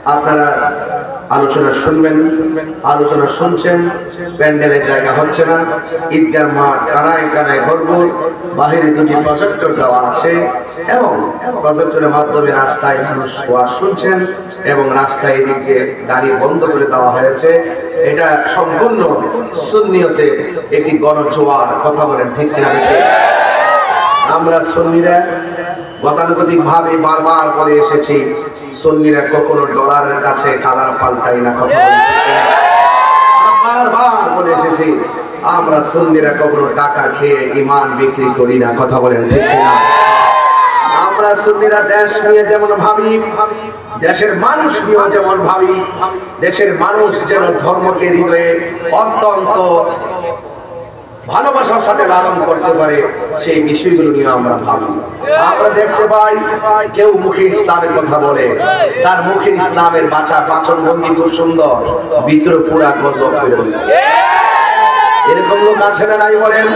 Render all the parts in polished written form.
আপনারা আলোচনা শুনবেন, আলোচনা শুনছেন, প্যান্ডেলের জায়গা হচ্ছে না, ঈদগার মাঠ কানায় কানায় ভরপুর, বাহিরে দুটি প্রজেক্টর দেওয়া আছে এবং প্রজেক্টরের মাধ্যমে রাস্তায় মানুষ ওয়াজ শুনছেন এবং রাস্তায় এদিক দিয়ে গাড়ি বন্ধ করে দেওয়া হয়েছে। এটা সম্পূর্ণ সুন্নিয়তে একটি গণজোয়ার। কথা বলেন ঠিক কিনা? আমরা সুন্নিরা গতানুগতিক ভাবে বারবার বলে এসেছি, সুন্নিরা কখনো ডলারের কাছে কালার পাল্টাই না। কথা বারবার বলে এসেছি, আমরা সুন্নিরা কখনো টাকা খেয়ে ঈমান বিক্রি করি না। কথা বলেন ঠিক কিনা? আমরা সুন্নিরা দেশ নিয়ে যেমন ভাবি, দেশের মানুষ নিয়েও যেমন ভাবি, দেশের মানুষ যেন ধর্মকে হৃদয়ে অত্যন্ত ভালোবাসার সাথে লালন করতে পারে, সেই বিষয়গুলো নিয়ে আমরা ভাবি। আমরা দেখতে পাই কেউ মুখে ইসলামের কথা বলে, তার মুখে ইসলামের বাচন ভঙ্গি খুব সুন্দর, ভিতরে পুরা গজব হয়ে রয়েছে। এরকম লোক আছে না নাই বলেন?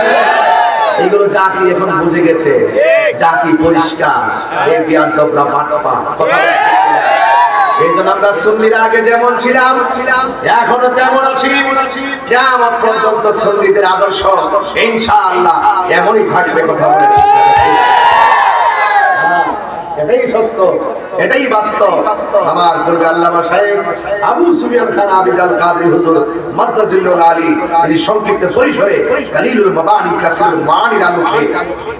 এইগুলো জাতি এখন বুঝে গেছে, জাতি পরিষ্কার। এই জন্য আমরা সুন্নিরা আগে যেমন ছিলাম এখনো তেমন আছি। কিয়ামত পর্যন্ত সুন্নিদের আদর্শ ইনশাআল্লাহ এমনই থাকবে। কথা বলে এটাই সত্য, এটাই বাস্তব। আমার পূর্বে আল্লামা শাইখ আবু সুফিয়ান খান আবিদ আল কাদরি হুজুর মাদ্দাজিল্লুল আলী তিনি সংক্ষিপ্ত পরিসরে কালিলুল মাবানি কাসিরুল মানির আলোকে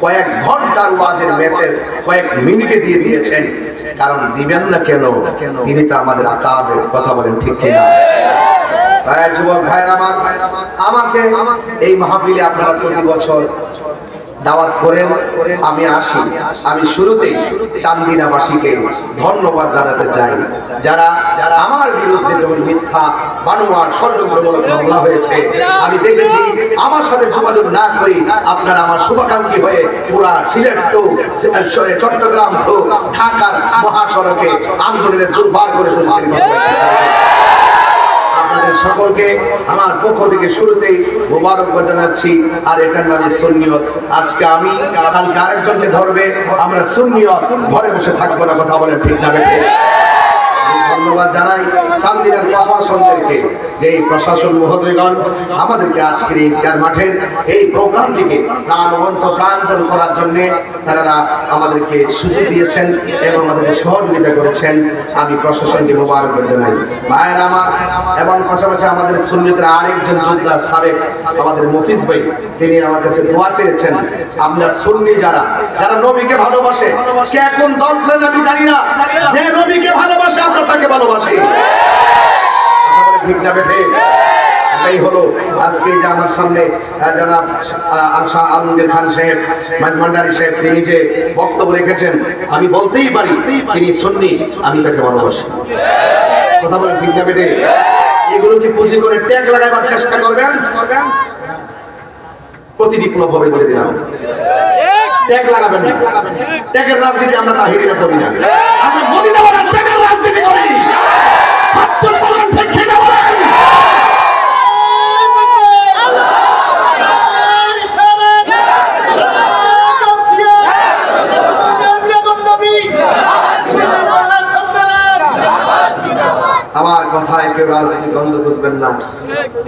কয়েক ঘন্টার ওয়াজের মেসেজ কয়েক মিনিটে দিয়ে দিয়েছেন। কারণ দিবেন না কেন? তিনি তো আমাদের আকাবের। কথা বলেন ঠিক কিনা? যুবক ভাইয়ের আমাকে এই মাহফিলে আপনারা প্রতি বছর দাওয়াত করেন, আমি আসি। আমি শুরুতেই চান্দিনাবাসীকে ধন্যবাদ জানাতে চাই, যারা আমার বিরুদ্ধে যখন মিথ্যা বানোয়ার ষড়যন্ত্রমূলক মামলা হয়েছে আমি দেখেছি, আমার সাথে যোগাযোগ না করি আপনারা আমার শুভাকাঙ্ক্ষী হয়ে পুরা সিলেট টু চট্টগ্রাম টু ঢাকার মহাসড়কে আন্দোলনের দুর্বার করে তুলেছেন। আপনাদের সকলকে আমার পক্ষ থেকে শুরুতেই মোবারকবাদ জানাচ্ছি। আর এটার নামে সুন্নিয়ত। আজকে আমি, কালকে আরেকজনকে ধরবে, আমরা সুন্নিয়ত ঘরে বসে থাকবো না। কথা বলেন ঠিক না? ধন্যবাদ জানাই চান্দিনার প্রশাসনদেরকে, যে প্রশাসন মহোদয়গণ আমাদেরকে আজকের এই ঈদগাহ মাঠের এই প্রোগ্রামটিকে প্রাণবন্ত প্রাণ চালু করার জন্য তারা আমাদেরকে সুযোগ দিয়েছেন এবং আমাদেরকে সহযোগিতা করেছেন। আমি প্রশাসনকে মোবারকবাদ জানাই। ভাইয়েরা আমার, এবং পাশাপাশি আমাদের সুন্নিয়তের আরেকজন যোদ্ধা সাবেক আমাদের মফিজ ভাই, তিনি আমার কাছে দোয়া চেয়েছেন। আমরা সুন্নি যারা নবীকে ভালোবাসে, কে কোন দল করেন আমি জানি না, যে নবীকে ভালোবাসে আমরা তাকে ভালোবাসি। ঠিক না বেঠে? এটাই হলো আজকে যে আমার সামনে জনাব আশা আলমগীর খান সাহেব মাঝমান্ডারি সাহেব তিনি যে বক্তব্য রেখেছেন, আমি বলতেই পারি তিনি সুন্নি, আমি তাকে ভালোবাসি। কথা বলেন ঠিক না বেঠে? এগুলোকে পুঁজি করে ট্যাগ লাগাবার চেষ্টা করবেন, প্রতি বিপ্লব হবে বলে দিলাম। ট্যাগ লাগাবেন না। ট্যাগের রাজনীতি আমরা তাহিরিরা করি না, আমরা মদিনা বলা ট্যাগের রাজনীতি করি। আমার কথায় কেউ রাজনীতি গন্ধ বুঝবেন না।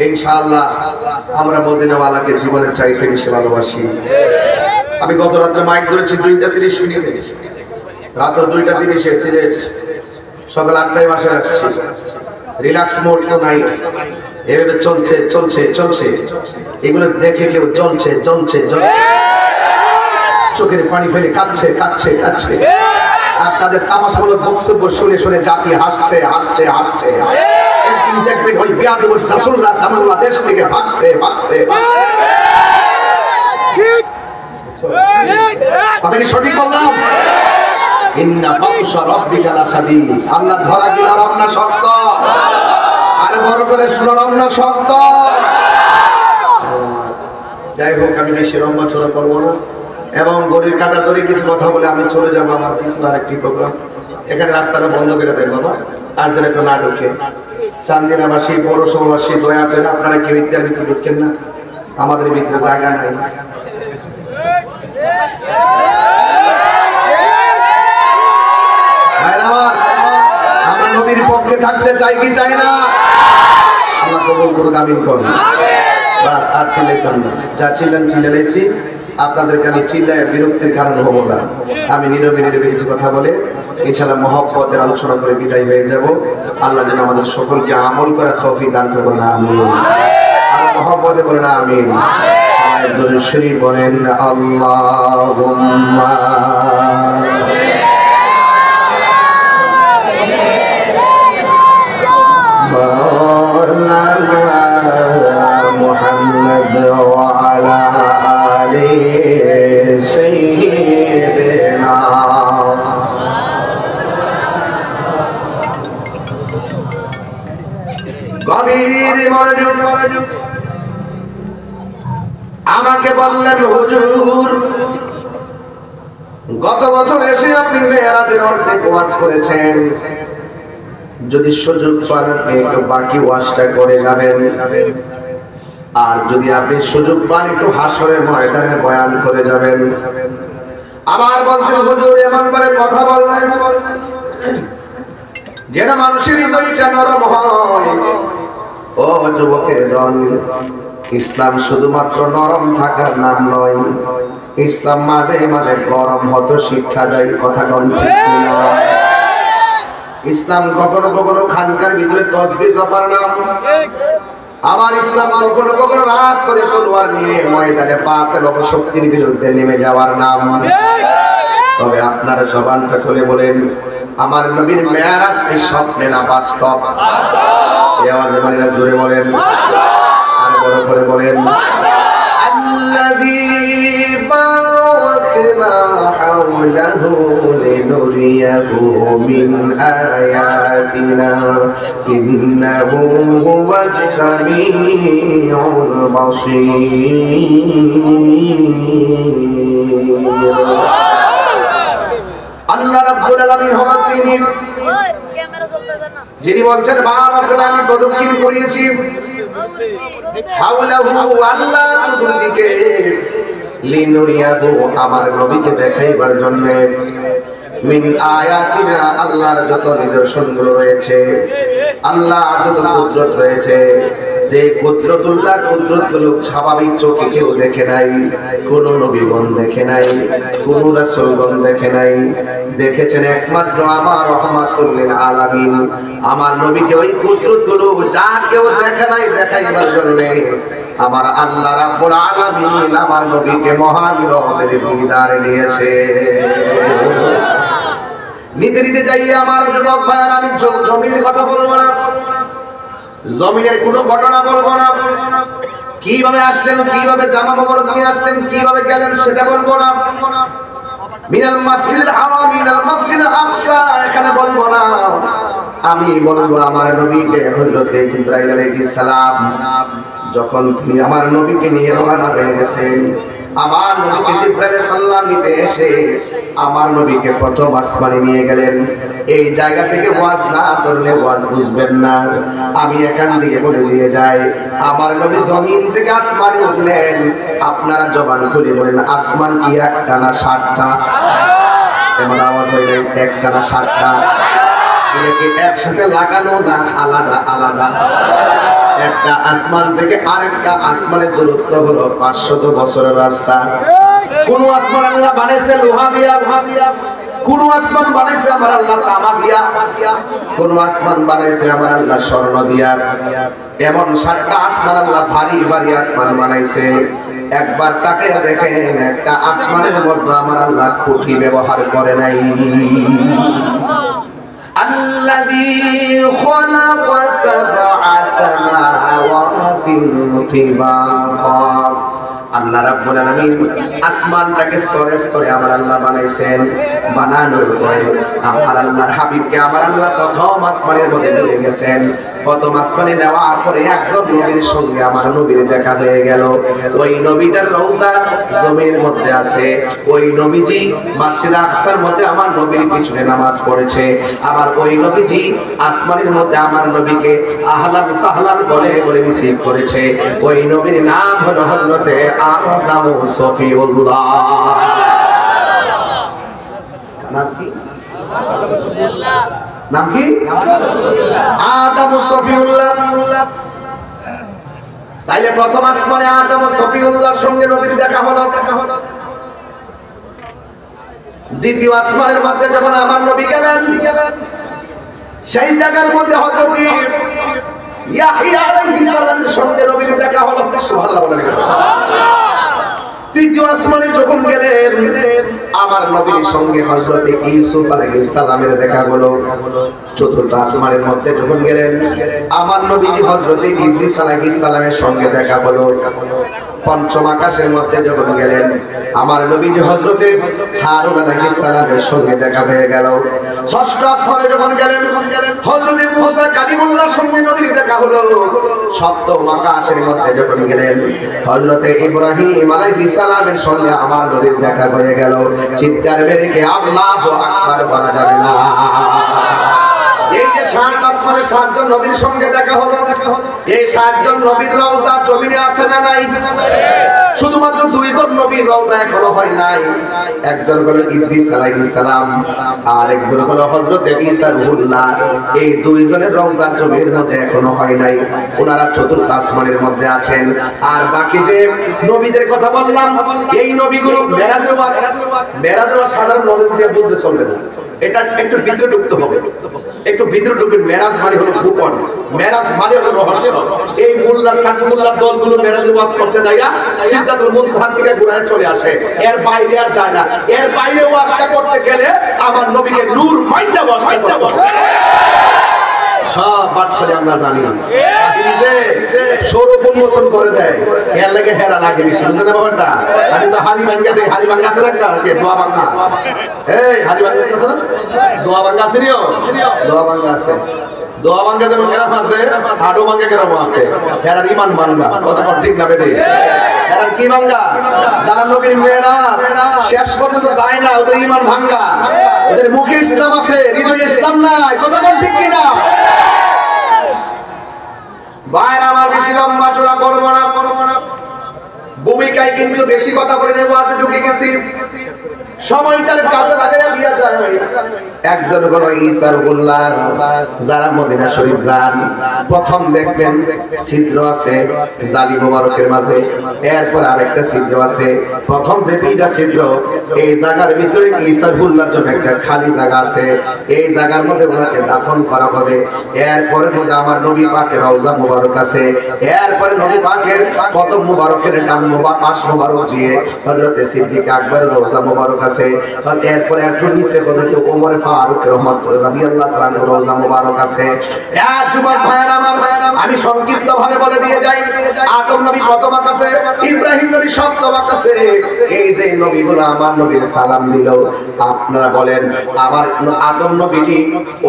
ইনশাআল্লাহ আমরা মদিনাওয়ালাকে জীবনের চাইতে বেশি ভালোবাসি। আমি গত রাত্রে মাইক ধরেছি 2টা 30 মিনিটে, রাত 2টা 30 সিলেট, সকাল 8টায় বাসায় আসছি। রিল্যাক্স মোড তো নাই, এভাবে চলছে। এগুলো দেখে কেউ চলছে চোখের পানি ফেলে কাঁদছে। আর তাদের তামাশামূলক বক্তব্য শুনে জাতি হাসছে। দেখবেন ওই বেয়াদব রাসূলুল্লাহ সাল্লাল্লাহু দেশ থেকে ভাগছে। কথা কি সঠিক বললাম? ইন্না বাতশা রাব্বিকা লাশাদীদ। আল্লাহ ধরা কি নরম না শক্ত? আরে বড় করে শুনো, নরম না শক্ত? যাই হোক, আমি বেশি লম্বা চড়া করবো না এবং গড়ির কাটা ধরে কিছু কথা বলে আমি চলে যাবো আমার আরেকটি প্রোগ্রাম। এখানে রাস্তাটা বন্ধ করে দেন বাবা, আর যেন একটু না ঢুকে। চান্দিনাবাসী, পৌরসভাবাসী, দয়া করে আপনারা কেউ ঈদগার ভিতরে ঢুকেন না, আমাদের ভিতরে জায়গা নাই। আমরা নবীর পক্ষে থাকতে চাই কি চাই না? আল্লাহ কবুল করুন, আমিন করুন। বাস আর চিল্লাইতাম না, যা চিল্লান চিল্লাইছি। আপনাদেরকে আমি চিল্লায় বিরক্তির কারণ হবো না। আমি নীরবে নীরবে কিছু কথা বলে ইনশাআল্লাহ মহব্বতের আলোচনা করে বিদায় হয়ে যাব। আল্লাহ যেন আমাদের সকলকে আমল করার তৌফিক দান করুন, আমিন। আর মহব্বতে বলেন আমিন। দরুদ শরীফ বলেন আল্লাহুম্মা মুহাম্মদ ওয়া আলা আলি সাইয়্যিদিনা। গভীর মনোযোগ। আমাকে বললেন হুজুর, গত বছর এসে আপনি মেরাজের অর্ধেক ওয়াজ করেছেন, যদি সুযোগ পান একটু বাকি ওয়াজটা করে যাবেন, আর যদি আপনি সুযোগ পান একটু হাসরের ময়দানে বয়ান করে যাবেন। আবার বলছেন হুজুর এমন করে কথা বললেন যেন মানুষের হৃদয়টা নরম হয়। ও যুবকের দল, ইসলাম শুধুমাত্র নরম থাকার নাম নয়, ইসলাম মাঝে মাঝে গরম হতো শিক্ষা দেয়। কথা কোন ঠিক না? ইসলাম কখনো কখনো খানকার ভিতরে তসবিহ জপার নাম, আবার ইসলাম কখনো কখনো রাজপথে তলোয়ার নিয়ে ময়দানে পাতের অপশক্তির বিরুদ্ধে নেমে যাওয়ার নাম। তবে আপনারা জবানটা খুলে বলেন, আমার নবীর মেরাজ কি স্বপ্নে না বাস্তব? এই আওয়াজে বলেন, জোরে বলেন, আর বড় করে বলেন। আল্লাযী বারাকনা হাওলাহু লিনুরিয়াহু মিন আয়াতিনা ইন্নাহু হুয়াস সামিউল বাসীর। আল্লাহ রাব্বুল আলামিন হলেন তিনি যিনি বলছেন বারাকনা, আমি প্রদক্ষিণ করিয়েছি, হাওলাহু আল্লাহ চতুর্দিকে, লিনুরিয়াহু আমার নবীকে দেখাইবার জন্য, মিন আয়াতিনা আল্লাহর যত নিদর্শনগুলো রয়েছে, আল্লাহর যত কুদরত রয়েছে, যে কুদরতুল্লাহ কুদরতগুলো স্বাভাবিক চোখে কেউ দেখে নাই, কোন নবীগণ দেখে নাই, কোন রাসূলগণ দেখে নাই। দেখেছেন একমাত্র আমার রহমাতুল লিল আলামিন আমার নবীকে। ওই কুদরতগুলো যা কেউ দেখে নাই দেখাইবার জন্য আমার আল্লাহ রাব্বুল আলামিন আমার নবীকে মহান রহমতের দিদারে নিয়েছে। নিতে নিতে যাই আমার যুবক ভাইয়ের, আমি জমিনের কথা বলবো না, জমিনের কোনো ঘটনা বলবো না, কিভাবে আসলেন, কিভাবে জামা মোবারক নিয়ে আসলেন, কিভাবে গেলেন সেটা বলবো না। মিনাল মসজিদুল হারাম মিনাল মসজিদুল আকসা এখানে বলবো না। আমি বলবো আমার নবীকে হযরত জিবরাইল আলাইহিস সালাম যখন তিনি আমার নবীকে নিয়ে রওনা হয়ে গেছেন, আমার নবীকে জিবরাইল সাল্লাম নিতে এসে আমার নবীকে প্রথম আসমানে নিয়ে গেলেন। এই জায়গা থেকে ওয়াজ না করলে ওয়াজ বুঝবেন না, আমি এখান থেকে বলে দিয়ে যাই। আমার নবী জমিন থেকে আসমানে উঠলেন, আপনারা জবান খুলে বলেন আসমান কি একটা না 60টা? এমন আওয়াজ হয়ে যায়, একটা না 60টা? এটাকে একসাথে লাগানো না আলাদা আলাদা? একটা আসমান থেকে আরেকটা আসমানের দূরত্ব হলো 500 বছরের রাস্তা। কোন আসমান আল্লাহ বানাইছে লোহা দিয়া, কোন আসমান বানাইছে আমার আল্লাহ তামা দিয়া, কোন আসমান বানাইছে আমার আল্লাহ স্বর্ণ দিয়া। এমন 7টা আসমান আল্লাহ ভারী ভারী আসমান বানাইছে। একবার তাকে দেখেন, একটা আসমানের মধ্যে আমার আল্লাহ খুঁটি ব্যবহার করে নাই। الذي خلق 7 سماوات طباقا আল্লাহ রাব্বুল আলামিন আসমানটাকে স্তরে স্তরে আমার আল্লাহ বানাইছেন। বানানোর পরে আমার আল্লাহর হাবিবকে আমার আল্লাহ প্রথম আসমানের মধ্যে নিয়ে গেছেন। প্রথম আসমানে নেওয়ার পরে একজন নবীর সঙ্গে আমার নবীর দেখা হয়ে গেল। ওই নবীটার রওজা জমিনের মধ্যে আছে। ওই নবীজি মসজিদ আকসার মধ্যে আমার নবীর পিছনে নামাজ পড়েছে। আবার ওই নবীজি আসমানের মধ্যে আমার নবীকে আহলান সাহলান বলে বলে রিসিভ করেছে। ওই নবীর নাম হলো হযরতে আদম সফিউল্লাহ। নাম কি? নাম কি? আদম ও সফিউল্লাহ। তাইলে প্রথম আসমানে আদম ও সফিউল্লাহর সঙ্গে নবীর দেখা হলো। দ্বিতীয় আসমানের মধ্যে যখন আমার নবী গেলেন, সেই জায়গার মধ্যে হযরত ইয়াহইয়া আলাইহিস সালামের সঙ্গে নবীর দেখা হলো। সুবহানাল্লাহ বলেন। তৃতীয় আসমানে যখন গেলেন, আমার নবীর সঙ্গে হযরত ইউসুফ আলাইহিস সালামের দেখা হলো। চতুর্থ আসমানের মধ্যে যখন গেলেন, আমার নবী হযরত ইদ্রিস আলাইহিস সালামের সঙ্গে দেখা হলো। পঞ্চম আকাশের মধ্যে যখন গেলেন, আমার নবী হযরত হারুন আলাইহিস সালামের সঙ্গে দেখা হয়ে গেল। ষষ্ঠ আসমানে যখন গেলেন, হযরত মুসা কালিমুল্লাহর সঙ্গে নবীর দেখা হলো। সপ্তম আকাশের মধ্যে যখন গেলেন, হযরত ইব্রাহিম আলাইহিস সালামের সঙ্গে আমার নবীর দেখা হয়ে গেল। চিৎকার মেরে কে আল্লাহু আকবার বলা যাবে না। এই যে 7 আসমানে 7 জন নবীর সঙ্গে দেখা হলো, এই 7 জন নবীর রওজা জমিনে আছে না নাই? শুধুমাত্র 2 জন নবীর রওজা এখনো হয় নাই। একজন হলো ইদ্রিস আলাইহিস সালাম, আর একজন হলো হযরত ঈসা রুহুল্লাহ। এই 2 জনের রওজা জমিনের মধ্যে এখনো হয় নাই। ওনারা চতুর্থ আসমানের মধ্যে আছেন। আর বাকি যে নবীদের কথা বললাম, এই নবীগুলো মেরাজের ওয়াজ সাধারণ নলেজ দিয়ে বলতে চলবে না। এটা একটু ভিতরে ঢুকতে হবে, একটু ভিতরে ঢুকবেন। মেরাজ মানে হলো গোপন, মেরাজ মানে হলো রহস্য। এই মোল্লার কাঠমোল্লার দলগুলো মেরাজের ওয়াজ করতে যায় না, সিদ্ধাতুল মুনতাহা থেকে ঘুরে চলে আসে, এর বাইরে আর যায় না। এর বাইরে ওয়াজটা করতে গেলে আমার নবীকে নূর মাইন্ডা ওয়াজটা করতে হবে। সব বাচ্চারে আমরা জানি যে স্বরূপ উন্মোচন করে দেয়, এর লাগে হেরা লাগে বেশি, বুঝলেন ব্যাপারটা? আমি তো হাড়ি ভাঙ্গা দেই, হাড়ি ভাঙ্গা আছে একটা দোয়া ভাঙ্গা, এই হাড়ি ভাঙ্গা আছে না, দোয়া ভাঙ্গা আছে নিও, দোয়া ভাঙ্গা আছে। দোয়া ভাঙ্গা যেমন গ্রাম আছে, হাড়ো ভাঙ্গা গ্রাম আছে। হেরার ইমান ভাঙ্গা, কথা ঠিক না বেটে? হেরার কি ভাঙ্গা? যারা নবীর মেরাজ শেষ পর্যন্ত যায় না, ওদের ইমান ভাঙ্গা। ওদের মুখে ইসলাম আছে, হৃদয়ে ইসলাম নাই, কথা ঠিক কিনা? ভাইর আমার বেশি লম্বা চড়া করবো না, ভূমিকায় কিন্তু বেশি কথা বলে নেবো, আজ ঢুকে গেছি। সময়টার কাজে লাগাইয়া দিয়া যায়। একজন হলো ঈসা রুহুল্লাহ। যারা মদিনা শরীফ যান, প্রথম দেখবেন ছিদ্র আছে জালি মোবারকের মাঝে, এরপর আরেকটা ছিদ্র আছে। প্রথম যে 2টা ছিদ্র, এই জায়গার ভিতরে ঈসা রুহুল্লাহর জন্য একটা খালি জায়গা আছে। এই জায়গার মধ্যে ওনাকে দাফন করা হবে। এরপরের মধ্যে আমার নবী পাকের রওজা মোবারক আছে। এরপরে নবী পাকের কদম মোবারকের ডান পাশ মোবারক দিয়ে হযরত সিদ্দিক আকবরের রওজা মোবারক আছে। এরপরে একটু নিচে হযরত ওমর ফারুক রাদিয়াল্লাহু তাআলা রওজা মোবারক আছে। যুবক ভাইরা আমার, আমি সংক্ষিপ্ত ভাবে বলে দিয়ে যাই। আদম নবী প্রথম আকাশে, ইব্রাহিম নবী সপ্তম আকাশে। এই যে নবীগুলো আমার নবীর সালাম দিল, আপনারা বলেন আমার আদম নবী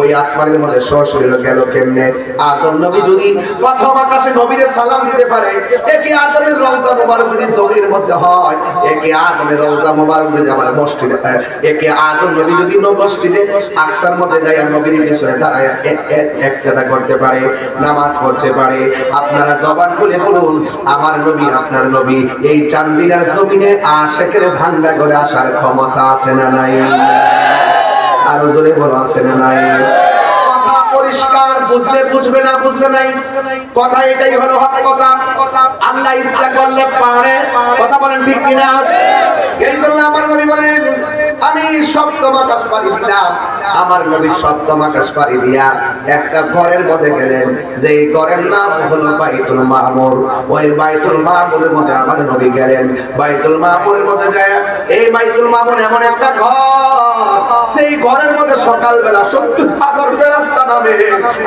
ওই আসমানের মধ্যে সরাসরি গেল কেমনে? আদম নবী যদি প্রথম আকাশে নবীর সালাম দিতে পারে, একে আদমের রওজা মোবারক যদি জমির মধ্যে হয়, একে আদমের রওজা মোবারক যদি আমার মসজিদে, একে আদম নবী যদি মসজিদে আকসার মধ্যে যায় নবীর পিছনে দাঁড়ায় একটাটা করতে পারে, নামাজ পড়তে পারে, আপনারা জবান খুলে বলুন আমার নবী আপনার নবী এই চান্দিনার জমিনে আশিকের ভাঙ্গা করে আসার ক্ষমতা আছে না নাই? আরো জোরে বলো আছে না নাই? পরিষ্কার, বুঝলে বুঝবে না বুঝলে নাই, কথা এটাই হলো কথা। আল্লাহ ইচ্ছা করলে পারে, কথা বলেন ঠিক কিনা? এই জন্য আমার নবী বলেন আমি সপ্তম আকাশ পাড়ি দিলাম। আমার নবী সপ্তম আকাশ পাড়ি দিয়া একটা ঘরের মধ্যে গেলেন, যে ঘরের নাম হলো বাইতুল মামুর। ওই বাইতুল মামুরের মধ্যে আমার নবী গেলেন। বাইতুল মামুরের মধ্যে যায়, এই বাইতুল মামুর এমন একটা ঘর, সেই ঘরের মধ্যে সকালবেলা 70,000 ফেরেশতা নামে,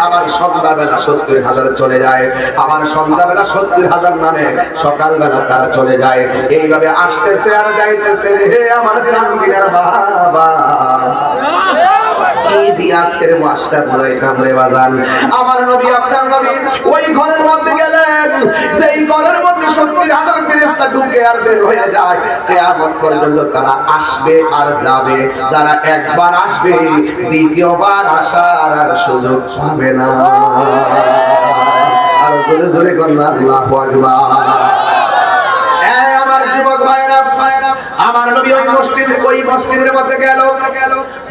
আবার সন্ধ্যাবেলা 70,000 চলে যায়, আবার সন্ধ্যাবেলা 70,000 নামে, সকালবেলা তারা চলে যায়। এইভাবে আসতেছে আর যাইতেছে। হে আমার চান্দিনার বাবা, কি দিয়ে আজকের ওয়াজটা বুঝাইতাম রে বাজান। আমার নবী আপনার নবী ওই ঘরের মধ্যে গেলেন, সেই ঘরের মধ্যে 70,000 ফেরেশতা ঢুকে আর বের হয়ে যায়। কিয়ামত পর্যন্ত তারা আসবে আর যাবে। যারা একবার আসবে, দ্বিতীয়বার আসার আর সুযোগ পাবে না। আর জোরে জোরে করুন আল্লাহু আকবার। আমার যুবক ভাইরা, আমার নবী ওই মসজিদের মধ্যে গেল,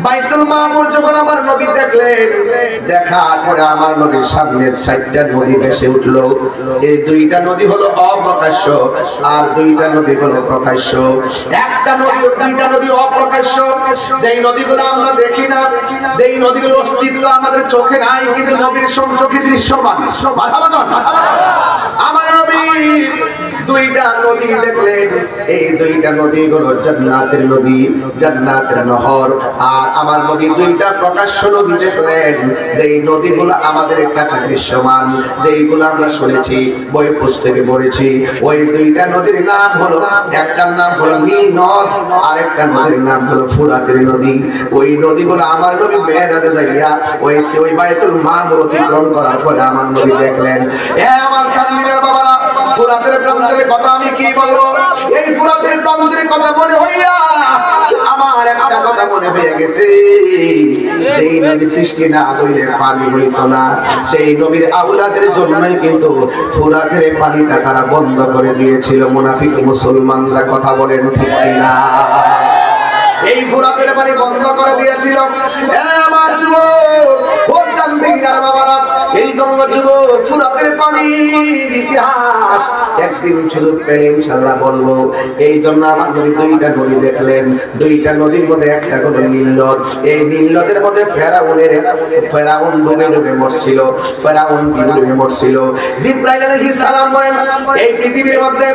বাইতুল মামুর যখন আমার নবী দেখলেন, দেখার পরে আমার নবীর সামনে 4টা নদী ভেসে উঠলো। এই 2টা নদী হলো অপ্রকাশ্য আর 2টা নদী হলো প্রকাশ্য। একটা নদী, 2টা নদী অপ্রকাশ্য, যেই নদীগুলো আমরা দেখি না, যেই নদীগুলোর অস্তিত্ব আমাদের চোখে নাই, কিন্তু নবীর চোখে দৃশ্যমান। আমার নবী 2টা নদী দেখলেন, এই 2টা নদী হলো জান্নাতের নদী, জান্নাতের নহর। আর আমার নবী 2টা প্রকাশ্য নদী দেখলেন, যেই নদীগুলো আমাদের কাছে দৃশ্যমান, যেইগুলো আমরা শুনেছি, বই পুস্তকে পড়েছি। ওই 2টা নদীর নাম হলো, একটার নাম হলো নীল নদ, আর একটা নদীর নাম হলো ফুরাতের নদী। ওই নদীগুলো আমার নবী মেরাজে যাইয়া ওই বাইতুল মামুর অতিক্রম করার পরে আমার নবী দেখলেন। আমার কান্দিনের বাবারা, ফুরাতের প্রান্তের কথা আমি কি বলবো? এই ফুরাতের প্রান্তের কথা মনে হইয়া আমার একটা কথা মনে হয়ে গেছে, যেই নবী সৃষ্টি না হইলে পানি হইতো না, সেই নবীর আওলাদের জন্যই কিন্তু ফুরাতের পানিটা তারা বন্ধ করে দিয়েছিল মুনাফিক মুসলমানরা। কথা বলেন ঠিক কিনা? এই ফুরাতের পানি বন্ধ করে দিয়েছিল। আমার যুবক, বাবারা, এই জন্য যুবক ফুরাতের পানির ইতিহাস একদিন সুযোগ পেলে ইনশাআল্লাহ বলবো। এই জন্য আমার নবী 2টা নদী দেখলেন, 2টা নদীর মধ্যে একটা হলো নীল নদ। এই নীল নদের মধ্যে ফেরাউন ডুবে মরছিল, ফেরাউন ডুবে মরছিল। জিবরাইল আলাইহিস সালাম বলেন, এই পৃথিবীর মধ্যে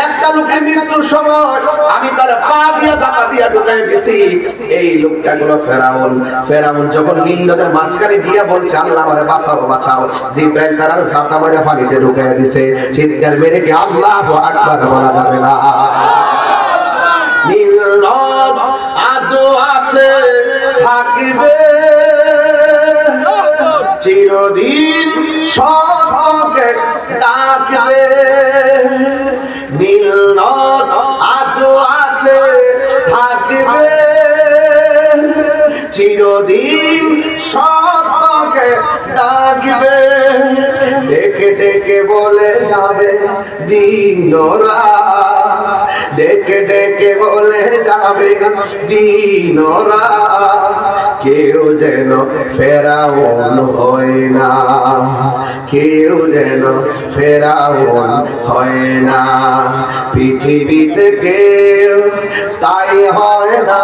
একটা লোকের মৃত্যুর সময় আমি তার পা দিয়ে জাতা দিয়ে ঢুকাই দিয়েছি। এই লোকটা হলো ফেরাউন। ফেরাউন যখন নীল নদের মাঝখানে গিয়ে বলছে, আল্লাহ আমারে বাঁচাও বাঁচাও, জিবরাইল তার জাতা মারে পানিতে ঢুকাই দিয়েছে। চিৎকার মেরে কি আল্লাহু আকবার বলা যাবে না? নীল নদ আজও আছে, থাকবে চিরদিন, সত্যকে ডাকবে। নীল নদ আজও আছে, থাকবে চিরদিন, সত্যকে ডাকবে। ডেকে ডেকে বলে যাবে দিন রাত, ডেকে ডেকে বলে যাবে দিন রাত, কেউ যেন ফেরাউন হয় না, কেউ যেন ফেরাউন হয় না। পৃথিবীতে কেউ স্থায়ী হয় না,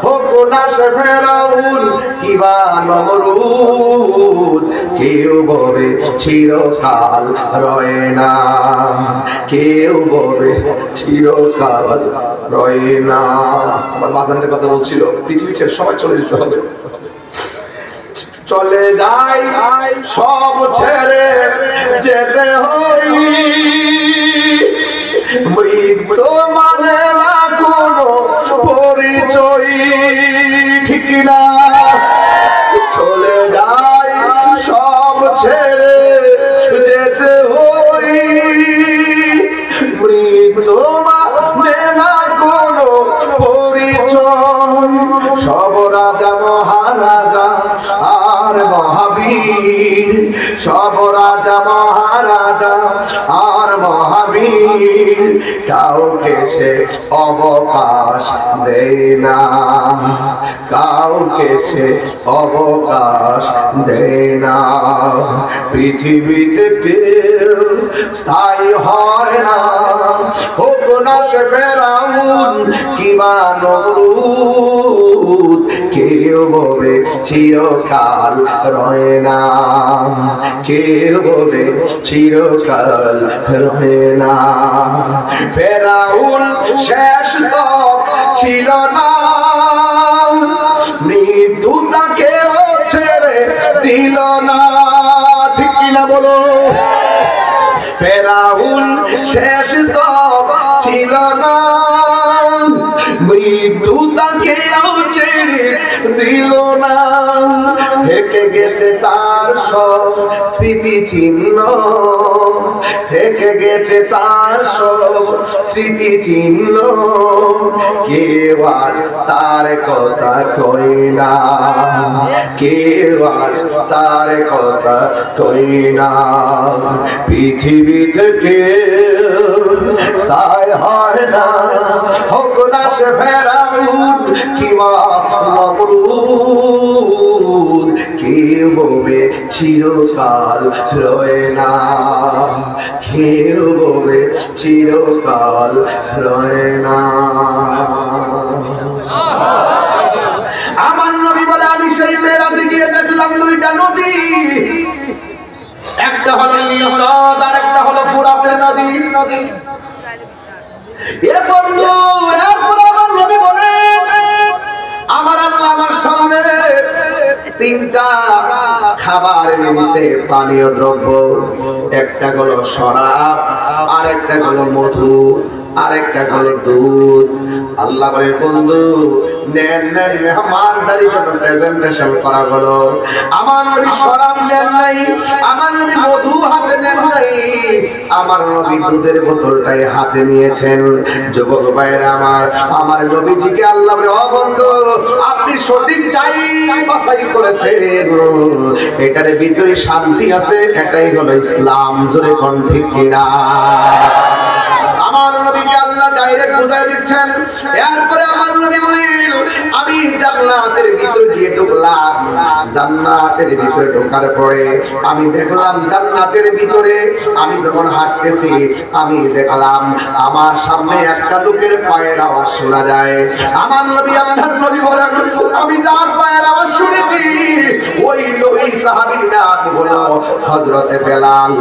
হোক না সে ফেরাউন কিবা নমরুদ, কেউ বলে চিরকাল রয় না, কেউ বলে চিরকাল রয় না। আমার বাজানের কথা বলছিল, পৃথিবী ছেড়ে সবাই চলে যেতে হবে, চলে যাই সব ছেড়ে যেতে হই। মৃত্যু মানে না কোনো পরিচয়, ঠিক না? চলে যাই সব ছেড়ে যেতে হই। মৃত্যু মানে না কোনো পরিচয়। সব রাজা মহারাজা আর মহাবীর, সব রাজা মহারাজা আর মহাবীর, কাউকে সে অবকাশ দেয় না, কাউকে সে অবকাশ দেয় না। পৃথিবীতে কেউ স্থায়ী হয় না, হোক না সে ফেরাউন কিবা নমরুদ, কেউ বলে চিরকাল রয় না, কেউ বলে চিরকাল রয় না। ফেরাউন শেষ তো ছিল না, মৃত্যু তাকেও ছেড়ে দিল না, ঠিক কিনা বলো? ফেরাউন শেষ তো ছিল না, মৃত্যু তাকেও ছেড়ে দিল না। থেকে গেছে তার সব স্মৃতি চিহ্ন থেকে গেছে তার সব স্মৃতি চিহ্ন কেউ আজ তার কথা কই না কেউ আজ তার কথা কই না পৃথিবী থেকে ছাই হয় না হোক না সে ফেরাউন কিংবা নমরুদ কেউ বলবে চিরকাল রয় না কেউ বলবে চিরকাল রয় না আমার নবী বলে আমি সেই মেরাজে গিয়ে দেখলাম দুইটা নদী একটা হলো নীল নদ আর একটা হলো ফোরাতের নদী এ বন্ধু এরপর আমার নবী বলে আমার আল্লাহ আমার সামনে তিনটা খাবার এনেছে পানীয় দ্রব্য একটা হলো শরাব আর একটা হলো মধু আর একটা হলো দুধ আল্লাহ বলে বন্ধু নেন নেন মেহমানদারির জন্য প্রেজেন্টেশন করা হলো আমার নবী শরাব নেন নাই আমার নবী মধু হাতে নেন নাই আমার নবী দুধের বোতলটাই হাতে নিয়েছেন যুবক ভাইরা আমার নবীজিকে আল্লাহ বলে ও বন্ধু আপনি সঠিক চাই বাছাই করেছেন এটার ভিতরে শান্তি আছে এটাই হলো ইসলাম জোরে কোন ঠিক কিনা আমার নবীকে আল্লাহ ডাইরেক্ট বুঝাই দিচ্ছেন এরপরে আমার নবী বলেন আমি জান্নাতের ভিতরে গিয়ে ঢুকলাম জান্নাতের ভিতরে ঢোকার পরে আমি দেখলাম জান্নাতের ভিতরে আমি যখন হাঁটতেছি আমি দেখলাম আমার সামনে একটা লোকের পায়ের আওয়াজ শোনা যায় আমার নবী আপনার নবী বলেন আমি যার পায়ের আওয়াজ শুনেছি ওই সাহাবীর নাম হলো হযরতে বেলাল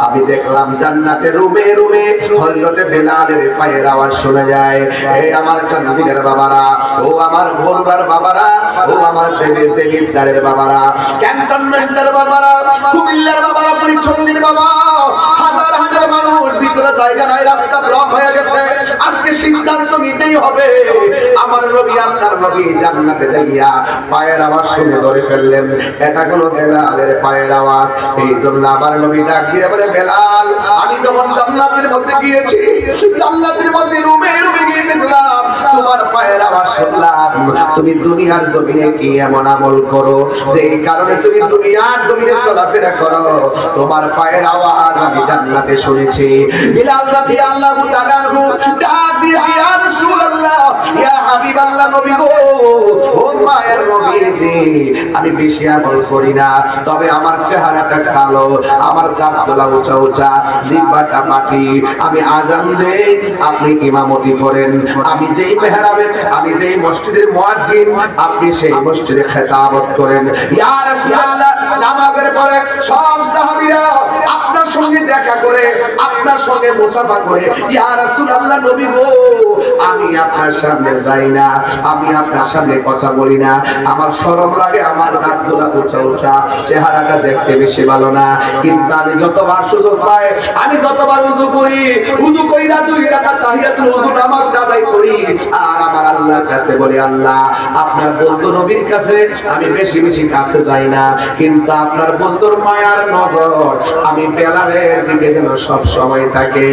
আমি দেখলাম জান্নাতের রুমে রুমে হযরতে বেলালের পায়ের আওয়াজ শোনা যায় এই আমার চান্দিদের বাবারা ও আমার বগুড়ার বাবারা ও আমার দেবিদ্বারের বাবারা ক্যান্টনমেন্টের বাবারা কুমিল্লার বাবারা পরিচন্দির বাবা হাজার হাজার মানুষ ভিতরে জায়গা নাই রাস্তা ব্লক হয়ে গেছে আজকে সিদ্ধান্ত নিতেই হবে আমার নবী আপনার নবী জান্নাতে যাইয়া পায়ের আওয়াজ শুনে ধরে ফেললেন এটা হলো বেলালের পায়ের আওয়াজ এই জন্য আমার নবী ডাক দিয়ে বলে বেলাল আমি যখন জান্নাতের মধ্যে গিয়েছি জান্নাতের মধ্যে রুমে রুমে গিয়ে দেখলাম তোমার পায়ের আওয়াজ শুনলাম তুমি দুনিয়ার জমিনে কি এমন আমল করো যে এই কারণে তুমি দুনিয়ার জমিনে চলাফেরা করো তোমার পায়ের আওয়াজ আমি জান্নাতে শুনেছি বিলাল রাদিয়াল্লাহু তাআলা ডাক দিয়ে ইয়া রাসূলুল্লাহ ইয়া হাবিবাল্লাহ নবী গো ও মায়ের নবীজি আমি বেশি আমল করি না তবে আমার চেহারাটা কালো আমার দাঁতগুলো উঁচা উঁচা জিহ্বাটা মাটি আমি আযান দেই আপনি ইমামতি করেন আমি যেই মেহরাবে আমি যেই মসজিদের মুয়াজ্জিন আপনি সেই মসজিদে খেতাবত করেন ইয়া রাসূলুল্লাহ নামাজের পরে সব সাহাবীরা আপনার সঙ্গে দেখা করে আপনার সঙ্গে মুসাফা করে ইয়া রাসূলুল্লাহ নবী গো আমি আপনার সামনে যাই না আমি আপনার সামনে কথা বলি না আমার শরম লাগে আমার দাঁতগুলো উঁচা উঁচা চেহারাটা দেখতে বেশি ভালো না কিন্তু আমি যতবার সুযোগ পাই আমি যতবার ওযু কইরা 2 রাকাত তাহিয়াতুল ওযু নামাজ আদায় করি আর আমার আল্লাহর কাছে বলি আল্লাহ আপনার বন্ধু নবীর কাছে আমি বেশি বেশি কাছে যাই না কিন্তু আপনার বন্ধুর মায়ার নজর আমি বেলালের দিকে যেন সব সময় থাকে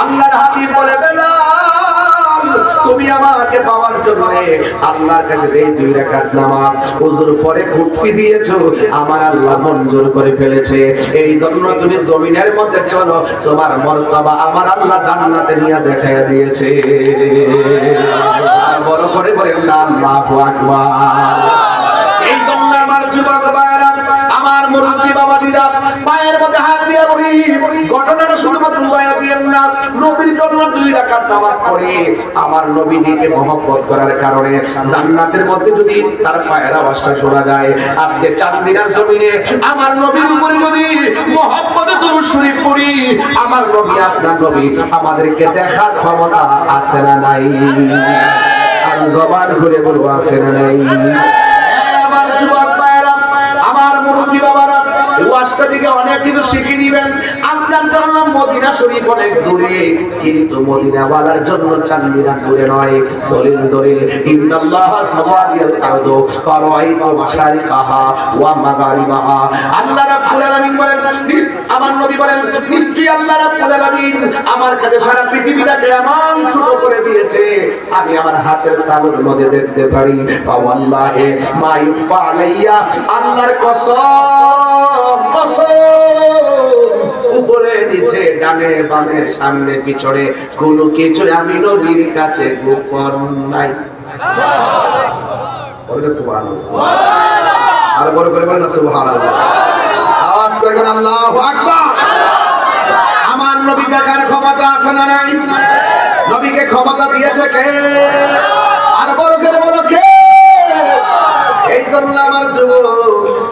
আল্লাহর হাবিব বলে বেলাল তুমি আমাকে পাওয়ার জন্য আল্লাহর কাছে এই 2 রাকাত নামাজ ওযুর পরে কুটফি দিয়েছো আমার আল্লাহ মঞ্জুর করে ফেলেছে এই জন্য তুমি জমিনের মধ্যে চলো তোমার মর্তবা আমার আল্লাহ জান্নাতে নিয়ে দেখায়া দিয়েছে আর বড় করে বলেন আল্লাহু আকবার এই জন্য আমার যুবক ভাইরা আমার মুরব্বি বাবাজিরা পায়ের মধ্যে হাত দিয়ে বলি ঘটনাটা শুধুমাত্র উড়াইয়া দিয়েন না নবীর জন্য 2 রাকাত নামাজ পড়ে আমার নবীকে মহব্বত করার কারণে জান্নাতের মধ্যে যদি তার পায়ের আওয়াজটা শোনা যায় আজকে চাঁদিনার জমিনে আমার নবীর উপরে যদি মহব্বতে দরুদ শরীফ পড়ি আমার নবী আপনার নবী আমাদেরকে দেখার ক্ষমতা আছে না নাই আর জবান খুলে বলবো আছে না নাই আমার যুবক ভাইরা আমার মুরব্বি বাবারা ওয়াজটা থেকে অনেক কিছু শিখে নেবেন আপনার জন্য মদিনা শরীফ অনেক দূরে কিন্তু মদিনা ওয়ালার জন্য চান্দিনা দূরে নয় দলিল দলিল ইন্নাল্লাহ সাওয়ারিয়াল আরদু ফারাইতু মাশারিকাহা ওয়া মাগারিবাহা আল্লাহ রাব্বুল আলামিন বলেন আমার নবী বলেন নিশ্চয়ই আল্লাহ রাব্বুল আলামিন আমার কাছে সারা পৃথিবীটাকে এমন ছোট করে দিয়েছে আমি আমার হাতের তালুর মধ্যে দেখতে পারি ওয়াল্লাহি মা ইউফা আলাইয়া আল্লাহর কসম কসম উপরে নিচে ডানে বামে সামনে পিছনে কোনো কিছু আমি নবীর কাছে গোপন নাই বলে সুবহানাল্লাহ আর বড় করে বলেন সুবহানাল্লাহ আওয়াজ করে বলেন আল্লাহু আকবার আমার নবী দেখার ক্ষমতা আছে না নাই নবীকে ক্ষমতা দিয়েছে কে আর বড় করে বলো কে এই জন্য আমার যুবক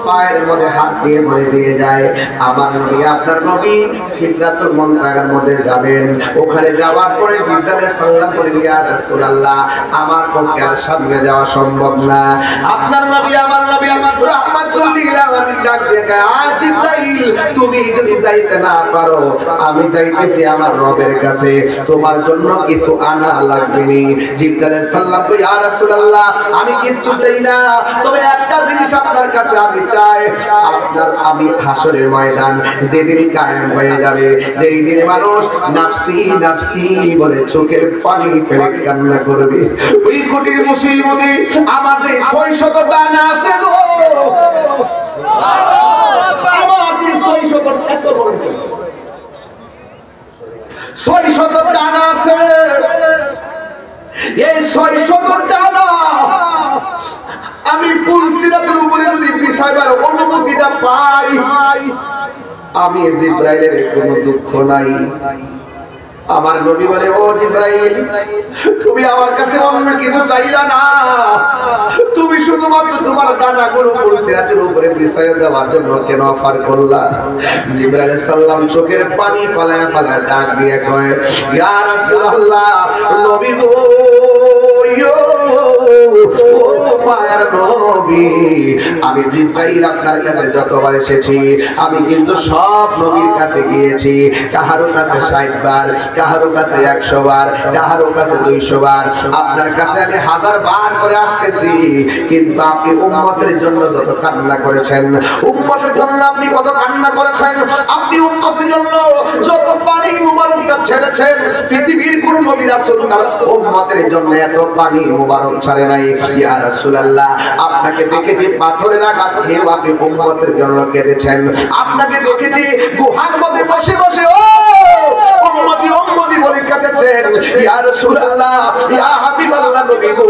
পায়ের মধ্যে হাত দিয়ে বলে দিয়ে যায় আমার নবী আপনার নবী সিদরাতুল মুনতাহার মধ্যে যাবেন ওখানে যাওয়ার পরে জিবরাইল সাল্লাল্লাহু আলাইহি ইয়া রাসূলুল্লাহ আমার পক্ষে আর সামনে যাওয়া সম্ভব না আপনার নবী আমার নবী রাহমাতুল লিল আলামিন ডাক দিয়ে কয় আ জিবরাইল তুমি যদি যাইতে না পারো আমি যাইতেছি আমার রবের কাছে তোমার জন্য কিছু আনা লাগবে নি জিবরাইল সাল্লাল্লাহু আলাইহি ইয়া রাসূলুল্লাহ আমি কিচ্ছু চাই না তবে একটা জিনিস আপনার কাছে আমি চাই আপনার আমি হাসরের ময়দান যেদিন কায়েম হয়ে যাবে যেই দিনে মানুষ নাফসি নাফসি বলে চোখের পানি ফেলে কান্না করবে ওই কোটির মুসিবতে আমার যে 600 ডানা আছে গো আমার যে 600 এত বড় 600 ডানা আছে এই 600 ডানা আমি পুল সিরাতের উপরে যদি বিছাইবার অনুমতিটা পাই আমি জিবরাইলের কোনো দুঃখ নাই আমার নবী বলে ও জিবরাইল তুমি আমার কাছে অন্য কিছু চাইলা না তুমি শুধুমাত্র তোমার ডানাগুলো পুল সিরাতের উপরে বিছাইয়া দেওয়ার জন্য কেন অফার করলা জিবরাইল সাল্লাম চোখের পানি ফলায়া ফলায়া ডাক দিয়ে কয় ইয়া রাসূলুল্লাহ নবী গো আমি জিবরাইল আপনার কাছে যতবার এসেছি আমি কিন্তু সব নবীর কাছে গিয়েছি কাহারো কাছে 60 বার কাহারো কাছে 100 বার কাহারো কাছে 200 বার আপনার কাছে আমি 1000 বার করে আসতেছি কিন্তু আপনি উম্মতের জন্য যত কান্না করেছেন উম্মতের জন্য আপনি কত কান্না করেছেন আপনি উম্মতের জন্য যত পানি মুবারক ছেড়েছেন পৃথিবীর কোন নবী রাসূল তার উম্মতের জন্য এত পানি মুবারক ছাড়ে নাই ইয়া রাসূলুল্লাহ আপনাকে দেখেছি পাথরের আঘাত খেয়েও আপনি উম্মতের জন্য কেঁদেছেন আপনাকে দেখেছি গুহার মধ্যে বসে বসে ও উম্মতি উম্মতি বলে কেঁদেছেন ইয়া রাসূলুল্লাহ ইয়া হাবিবাল্লাহ নবী গো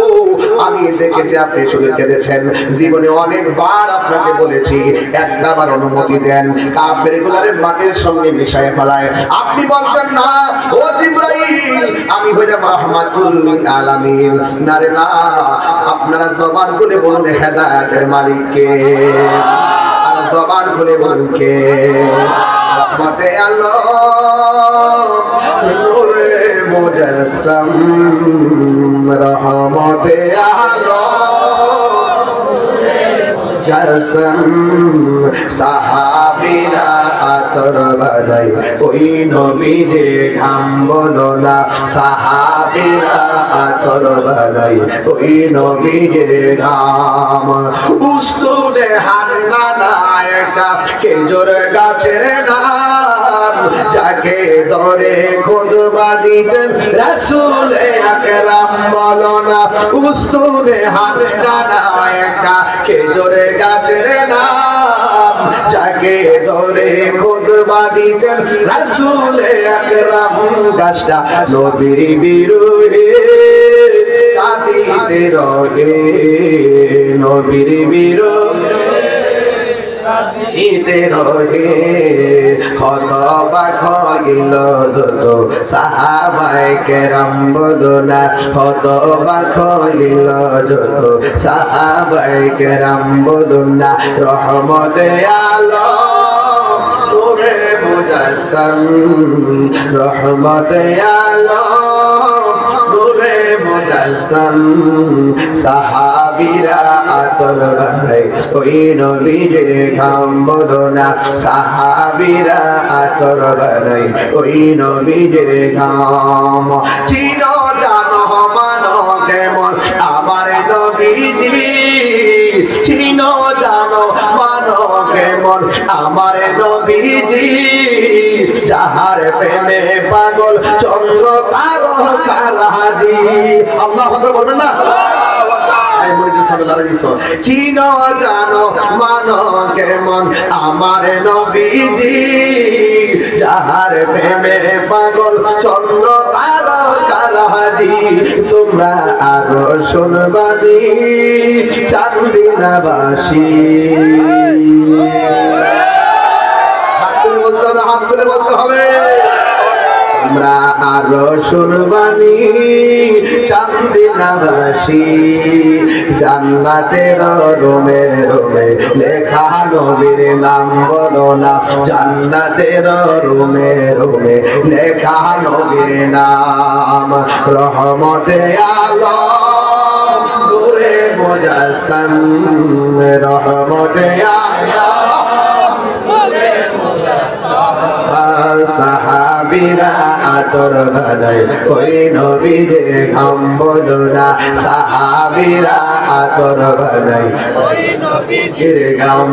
আমি দেখেছি আপনি শুধু কেঁদেছেন জীবনে অনেকবার আপনাকে বলেছি একবার অনুমতি দেন কাফেরগুলোরে মাটির সঙ্গে মিশায় ফেলায় আপনি বলছেন না ও জিবরাইল আমি হইলাম রাহমাতুল লিল আলামিন না রে না আপনারা জবান খুলে বলুন হেদায়েতের মালিক কে আর জবান খুলে বলুন কে রহমতে আল্লাহ নূরে মুজাসসাম রহমতে আল্লাহ জসম সাহাবীরা আতর বানাই ওই নবী যে ঘাম বলো না সাহাবীরা আতর বানাই ওই নবী যে ঘাম উস্তুদে হান্না নায়কা খেজুর গাছের নাম যাকে ধরে খুতবা দিতেন রাসূল আকরাম বলো না উস্তুদে হান্না নায়কা খেজুর গাছের নাম যাকে ধরে খুতবা দিতেন রাসূল আকরাম গাছটা নবীর বিরহে কাঁদিতে রহে নবীর বিরহে কাঁদিতে রহে হতবাক হইল যত সাহাবায়ে কেরাম বলো না হতবাক হইল যত সাহাবায়ে কেরাম বলো না রহমতে আলম নূরে মুজাসসাম রহমতে আলম নূরে মুজাসসাম সাহাবীরা আতর বানাই ওই নবীর ঘাম বলো না সাহাবীরা আতর বানাই ওই নবীর ঘাম চিনো জানো মানো কেমন আমার নবীজি চিনো জানো মানো কেমন আমার নবীজি যাহার প্রেমে পাগল চন্দ্র তারকারাজি আল্লাহু আকবার বলবেন না চিন জানো মানো কেমন আমার নবীজি যাহার প্রেমে পাগল চন্দ্র তারকারাজি তোমরা আরো শুনবানি চাঁদিনাবাসী হাত তুলে বলতে হবে আমরা আরো শুনবানি চাঁদিনাবাসী জান্নাতের রোমে রোমে লেখা নবীর নাম বলো না জান্নাতের রোমে রোমে লেখা নবীর নাম রহমতে আলম নূরে মুজাসসাম রহমতে আলম সাহাবীরা আতর বানায় ওই নবীরে ঘাম বলো না সাহাবীরা আতর বানায় ওই নবীর ঘাম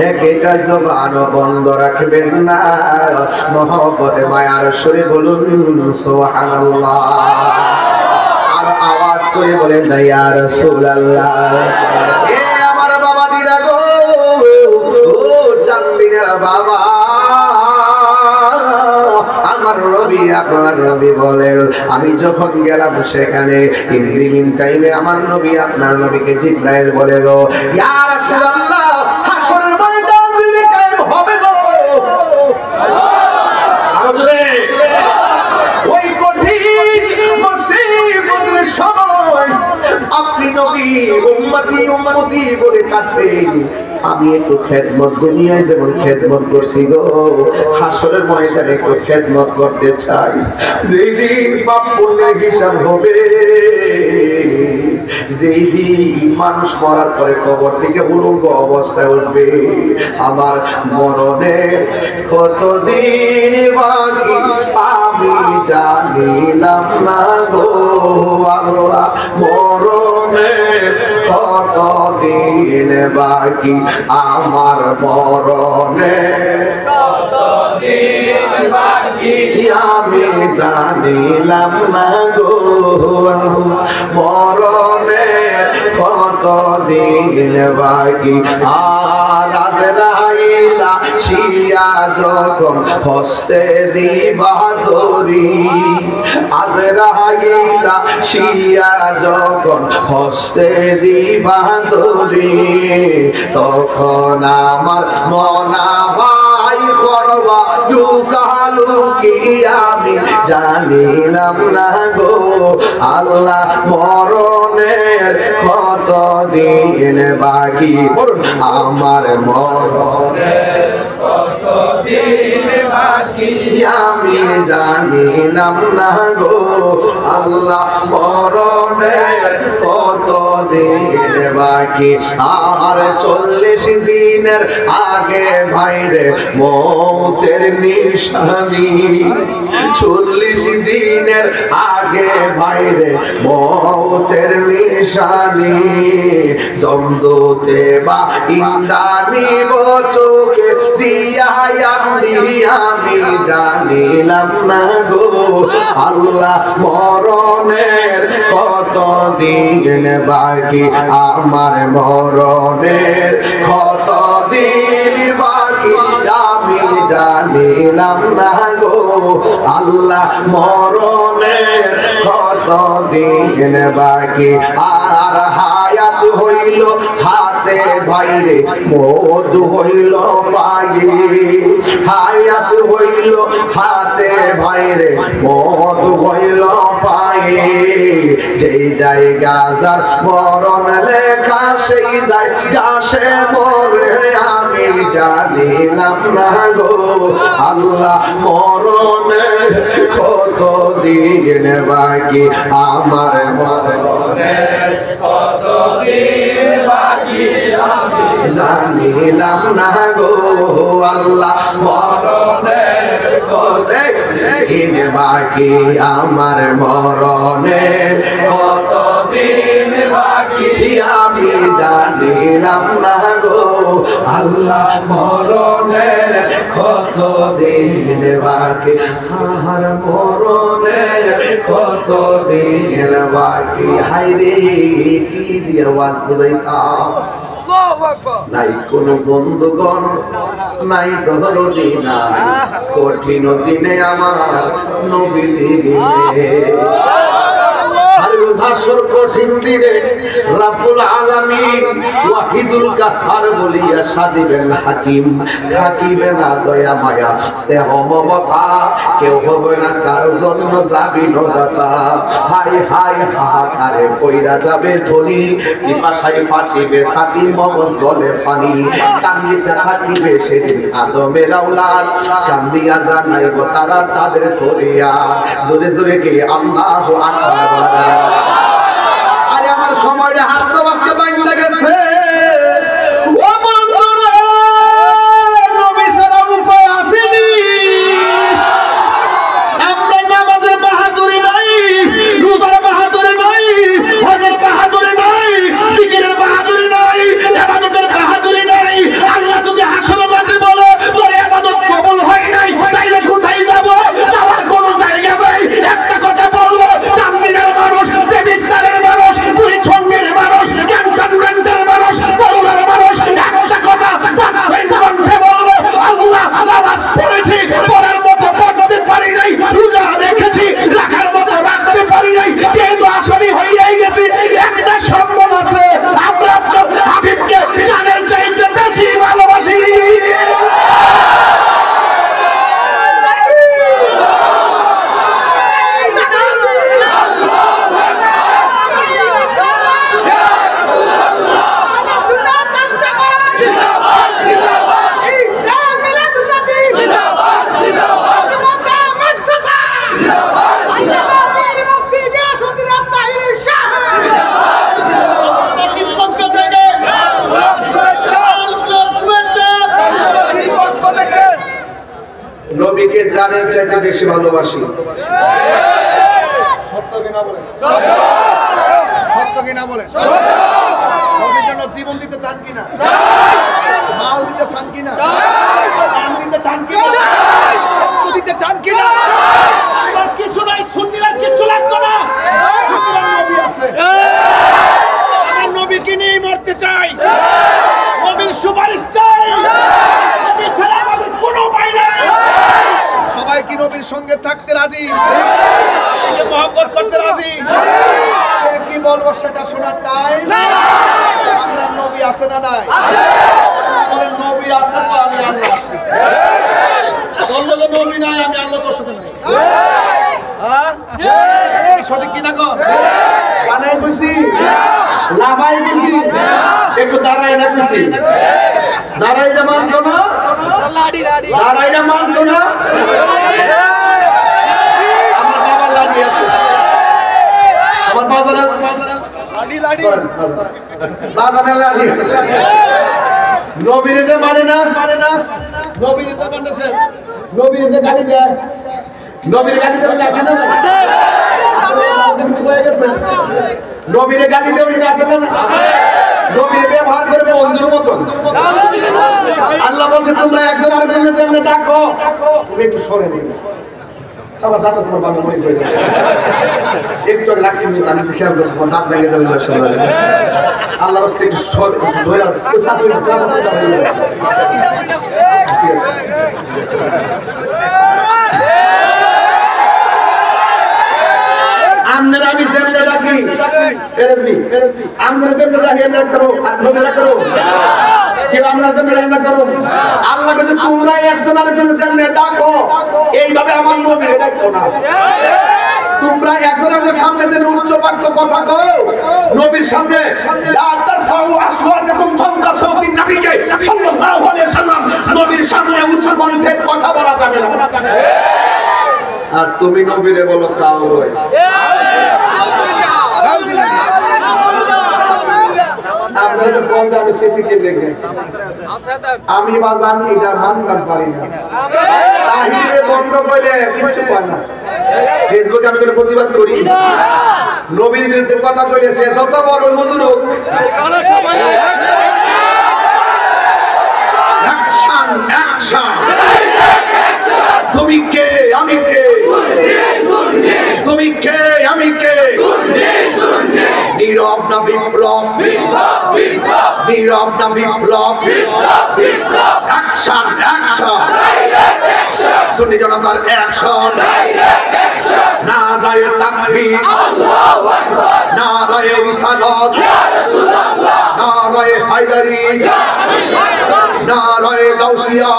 একটা জবান বন্ধ রাখবেন না মহব্বতে মায়ার সুরে বলুন সুবহানাল্লাহ আর আওয়াজ করে বলেন না ইয়া রাসূলুল্লাহ এ আমার বাবা দিরা গো ও চাঁদিনের বাবা আমার নবী আপনার নবী বলেন আমি যখন গেলাম সেখানে ইন দি মিন টাইমে আমার নবী আপনার নবীকে জিবরাইল বলে গো ইয়া রাসূলুল্লাহ হাসরের ময়দান দিনে কায়েম হবে গো ওই কঠিন মুসিবতের সময় আপনি নবী উম্মতি উম্মতি বলে কাঁদবেন আমি একটু খেদমত দুনিয়ায় যেমন খেদমত করছি গো হাসরের ময়দানে একটু খেদমত করতে চাই যেদিন পাপ পুণ্যের হিসাব হবে যেদিন মানুষ মরার পরে কবর থেকে উলঙ্গ অবস্থায় উঠবে আমার মরণে কতদিন বাকি আমি জানিলাম না গো আল্লাহ মরণে কতদিন বাকি আমার মরণে কতদিন বাকি আমি জানিলাম না গো মরণে কতদিন বাকি আর আজরাইলা শিয়া যখন হস্তে দিবা দড়ি আজরাইলা শিয়া যখন হস্তে দিবা দড়ি তখন আমার মনা ভাই করবা লুকালুকি আমি জানিলাম না গো আল্লাহ মরণের কতদিন বাকি বলুন আমার মরণের কতদিন বাকি আমি জানিলাম না গো আল্লাহ মরণের কতদিন বাকি আর 40 দিনের আগে ভাইরে মৌতের নিশানি 40 দিনের আগে ভাইরে মৌতের নিশানি জমদূতে বা ইন্দানি চোখে দিয়া আমি জানিলাম না গো আল্লাহ মরণের কতদিন বাকি আমার মরণের কতদিন বাকি আমি জানিলাম না গো আল্লাহ মরণের কতদিন বাকি আর হায়াত হইল হাতে ভাইরে মৌত হইল পায়ে হায়াত হইল হাতে ভাইরে মৌত হইল পায়ে যেই জায়গা যার মরণ লেখা সেই জায়গা সে মরে আমি জানিলাম না গো আল্লাহ মরণের কতদিন বাকি আমার মরণের কতদিন বাকি আমি জানিলাম না গো আল্লাহ মরণের কতদিন বাকি আমার মরণের কতদিন বাকি আমি জানিলাম না গো আল্লাহ মরণে কত দিন বাকি আর মরণে কত দিন বাকি হায়রে কি দিয়ে আওয়াজ বুঝাইতাম নাই কোন বন্ধুগণ নাই দরদি নাই কঠিন দিনে আমার নবী দিনে হাসর কঠিন দিনে রাব্বুল আলামিন ওয়াহিদুল কাহ্হার বলিয়া সাজিবেন হাকিম থাকিবে না দয়া মায়া স্নেহ মমতা কেউ হবে না কারো জন্য যাবি নদাতা হাই হাই হাহাকারে কইরা যাবে ধনী পিপাসায় ফাটিবে ছাতি মগজ গলে পানি কান্দিতে থাকিবে সেদিন আদমের আওলাদ কান্দিয়া জানাইব তারা তাদের ফরিয়াদ জোরে জোরে কে আল্লাহু আকবার। আরে আমার সময়টা হাত তো আজকে বাইন্দা গেছে ও বন্ধুরা নবী ছাড়া উপায় আসেনি আমরা নামাজের বাহাদুরি নাই রোজার বাহাদুরি নাই হজের বাহাদুরি নাই জিকিরের বাহাদুরি নাই ইবাদতের বাহাদুরি নাই আল্লাহ যদি হাসর মাঠে বলে তোর ইবাদত কবুল হয় নাই তাইলে কোথায় যাব যাওয়ার কোনো জায়গা নাই একটা কথা বলবো জামিনের মানুষ দেবিদ্দারের মানুষ পরিচ্ছন্নের মানুষ ক্যান্টনমেন্টের মানুষ বগুড়ার মানুষ একটা কথা কণ্ঠে বলবো আল্লাহ নামাজ পড়েছি পড়ার মতো পড়তে পারি নাই রোজা রেখেছি রাখার মতো রাখতে পারি নাই কিন্তু আসলে হইয়াই গেছি একটা সম্বল আছে আমরা আপনার হাবিবকে জানের চাইতে বেশি ভালোবাসি। নবীকে জানের চাইতে বেশি ভালোবাসি। সত্য কিনা বলে? সত্য কিনা বলে? নবীর জন্য জীবন দিতে চান কিনা? মাল দিতে চান কিনা? জান দিতে চান কিনা? রক্ত দিতে চান কিনা? আর কিছু নাই, সুন্নিরা কিছু লাগতো না। সুন্নিরা নবী আছে। আমার নবীকে নিয়ে মরতে চাই। নবীর সুপারিশ চাই। নবী ছাড়া আমাদের কোনো উপায় নেই। সবাই কি নবীর সঙ্গে থাকতে রাজি? মহব্বত করতে রাজি? কি বলবো সেটা শোনার টাইম? আমরা নবী আছে না নাই? বলেন নবী আছে তো আমি আল্লাহ আছি। বললো নবী নাই আমি আল্লাহ তোর সাথে নাই। সঠিক কিনা গো? কানাই কইছি লাভাই কইছি একটু দাঁড়াই না কইছি যারা এটা মানতো না যারা এটা মানতো না আমার বাবার লাঠি আছে আমার বাজারের লাঠি নবীরে যে মানে না নবীরে তো মানছে নবীরে যে গালি দেয় নবীরে গালি দেবে আছে না নবীরে গালি দেবে আছে না নবীরে ব্যবহার করবে বন্ধুর মতন আল্লাহ বলছে তোমরা একজন আরেকজনের সামনে ডাকো তুমি একটু সরে দিবে সবার দাঁত তোমার বাবা মনে করে যাবে একটু লাগছে আমি খেয়াল করছি আমার দাঁত ভেঙে দেবে আল্লাহ রাস্তে একটু সরে ধরে আমি যেমনে ডাকি আমরা যেমনে ডাকি আমরা করো আর নবীরা করো কেউ আমরা যেমনে রান্না করো আল্লাহ বলে তোমরা একজন আরেকজনের যেমনে ডাকো এইভাবে আমার নবীরে ডাকো না তোমরা একজন আরেকজনের সামনে যেন উচ্চ বাক্য কথা কও নবীর সামনে লা তারফাউ আসওয়াতাকুম ফাওকা সাওতিন নবীকে সাল্লাল্লাহু আলাইহি সাল্লাম নবীর সামনে উচ্চ কণ্ঠে কথা বলা যাবে না আর তুমি নবীরে বলো তাও হয় আমি বাজান এটা মানতে পারি না বাহিরে বন্ধ করলে কিছু পায় না। ফেসবুকে আমি কোনো প্রতিবাদ করি না, নবীর বিরুদ্ধে কথা কইলে সে যত বড় হুজুর হোক, অ্যাকশন অ্যাকশন, তুমি কে আমি কে, তুমি কে আমি কে, নীরব না বিপ্লব, নীরব না বিপ্লব, অ্যাকশন অ্যাকশন, সুন্নি জনতার অ্যাকশন, নারায়ে তাকবীর, নারায়ে রিসালাত, নারায়ে হায়দারি, নারায়ে গাউসিয়া,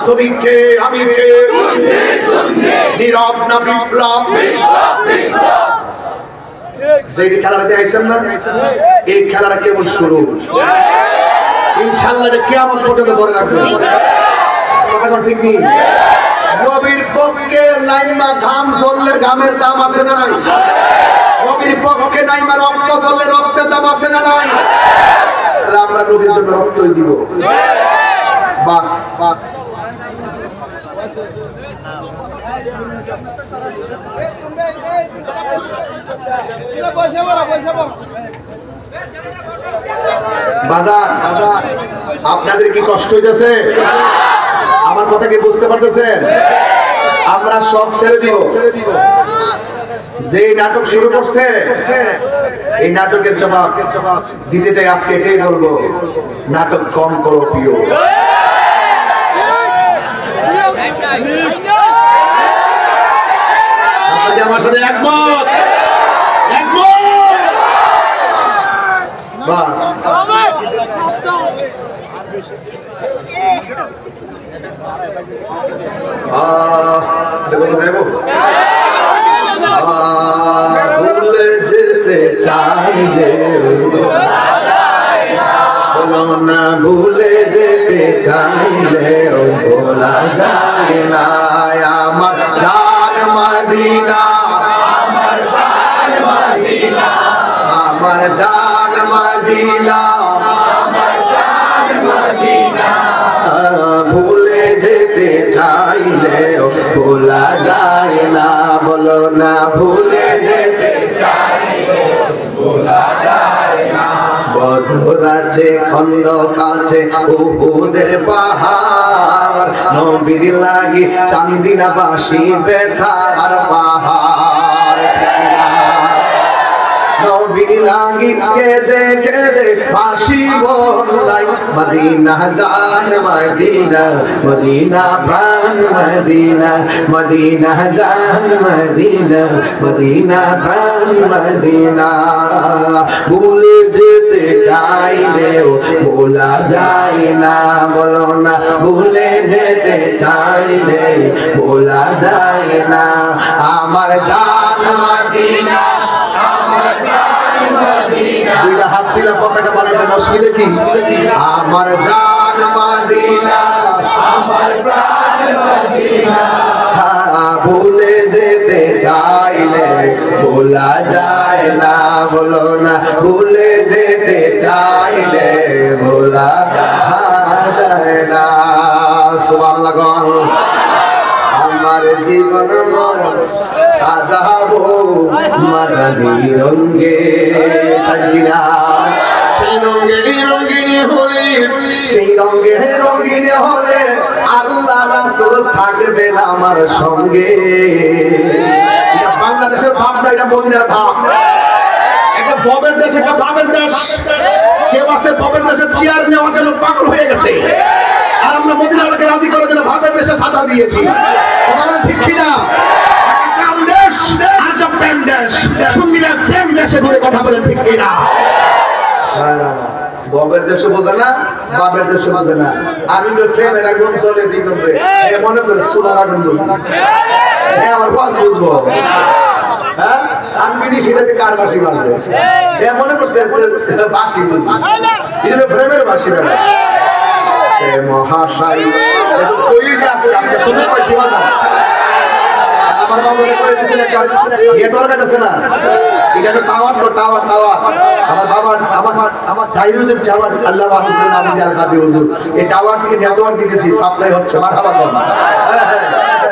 তুমি কে আমি কে, নীরব না বিপ্লব। যে খেলাটা দেখাইছেন না, এই খেলাটা কেবল শুরু, ইনশাআল্লাহ কিয়ামত পর্যন্ত ধরে রাখবে। কথা কোন ঠিক নেই? নবীর পক্ষে নাইমা ঘাম ঝরলে ঘামের দাম আছে না নাই? নবীর পক্ষে নাইমা রক্ত ঝরলে রক্তের দাম আছে না নাই? তাহলে আমরা নবীর জন্য রক্তই দিব, বাস। বাজার আপনাদের কি কষ্ট হইতেছে? আমার কথা কি বুঝতে পারতেছেন? আমরা সব ছেড়ে দিব। যে নাটক শুরু করছে এই নাটকের জবাব দিতে চাই। আজকে এটাই বলবো, নাটক কম করো প্রিয়। আমার সাথে একমত, একমত, বাস। ভুলে যেতে চাইলে না, ভুলে যেতে চাইলে ভোলা যায় না। আমার জান মদিনা, আমার জান মদিনা, আমার জান মদিনা, আমার জান মদিনা, ভুলে যেতে চাইলে ভোলা যায় না। বলো না, ভুলে যেতে চাইলে ভোলা যায় না। বদর আছে, খন্দক আছে, উহুদের পাহাড়, নবীর লাগি চান্দিনাবাসী ব্যথার পাহাড়। নবীর লাগি কেঁদে কেঁদে ফাঁসি বলাই, মদিনা জান মদিনা, মদিনা প্রাণ মদিনা, মদিনা জান মদিনা, মদিনা প্রাণ মদিনা। ভুলে যেতে চাইলেও ভোলা যায় না। বলো না, ভুলে যেতে চাইলে ভোলা যায় না। আমার জান মদিনা, আমার প্রাণ মদিনা। দুইটা হাত দিলে পতাকা বানাইতে অসুবিধা কি? আমার জান মদিনা, আমার প্রাণ মদিনা। ভুলে যেতে চাইলে ভোলা যায় না। বলো না, ভুলে যেতে চাইলে ভোলা যায় না। সুবহানাল্লাহ। আমার জীবন মরণ সাজাবো মাদানী রঙে, সাজিয়া সেই রঙে রঙিন হলে, সেই রঙে রঙিন হলে আল্লাহ রাসূল থাকবেন আমার সঙ্গে। এটা বাংলাদেশের ভাব না, এটা মদিনার ভাব। একটা ববের দেশ, একটা বাবের দেশ। কেউ আছে ববের দেশের চেয়ার নেওয়ার জন্য পাগল হয়ে গেছে, আর আমরা মদিনাকে রাজি করার জন্য ভাবের দেশে ছাতা দিয়েছি। কথা বলেন ঠিক কিনা? কাম দেশ আর যে প্রেম দেশ, সুন্নিরা প্রেম দেশে ঘুরে কথা বলেন ঠিক কিনা? ববের দেশে বোঝে না, বাবের দেশে বোঝে না। আমি তো প্রেমের আগুন চলে দিই করে মনে করে সোনার আগুন বুঝি, আমার কথা বুঝবো। হ্যাঁ, আমি সেটাতে কার বাসি বাজবে মনে করছে বাসি বুঝি, এটা প্রেমের বাসি বাজে। মহাশাই কই যে আজকে শুনে পাইছি বাজা। আমার ফজরে করে দিছেন একটা নেটওয়ার্ক আছে না এটা তো টাওয়ার তো টাওয়ার আমার ডাইরুজের টাওয়ার আল্লাহ হাফেজের নামে জাল কাদি হুজুর এই টাওয়ার থেকে নেটওয়ার্ক দিতেছি সাপ্লাই হচ্ছে মারহাবা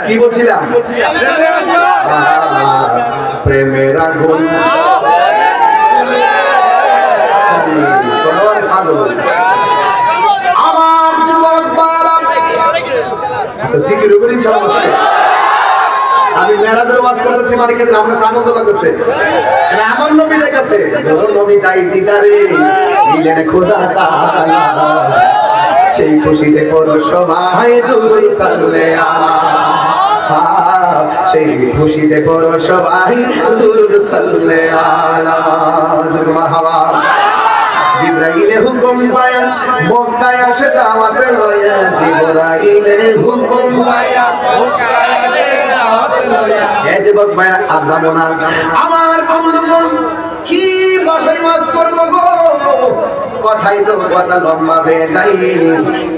কি বলছিলাম প্রেমের আগুন আমার যুবক বারা আচ্ছা জিকির করি ইনশাআল্লাহ আমি মেরাজের ওয়াজ করতেছি মানে কেন আমরা আনন্দ লাগতেছে আমার নবী যাইতেছে নবী যাই দিদারে মিলেন খোদা তাআলা সেই খুশিতে করো সবাই দুরূদ সাল্লাল্লাহু সেই খুশিতে করো সবাই দুরূদ সাল্লাল্লাহু মারহাবা জিবরাইলে হুকুম পায়া মক্কায় আসে দাওয়াতে লয়া জিবরাইলে হুকুম পায়া মক্কায় আসে দাওয়াতে লয়া এই যুবক ভাই আর যাব না আমার বন্ধুগণ কি বসাই ওয়াজ করব গো কথাই তো কথা লম্বা হয়ে যায়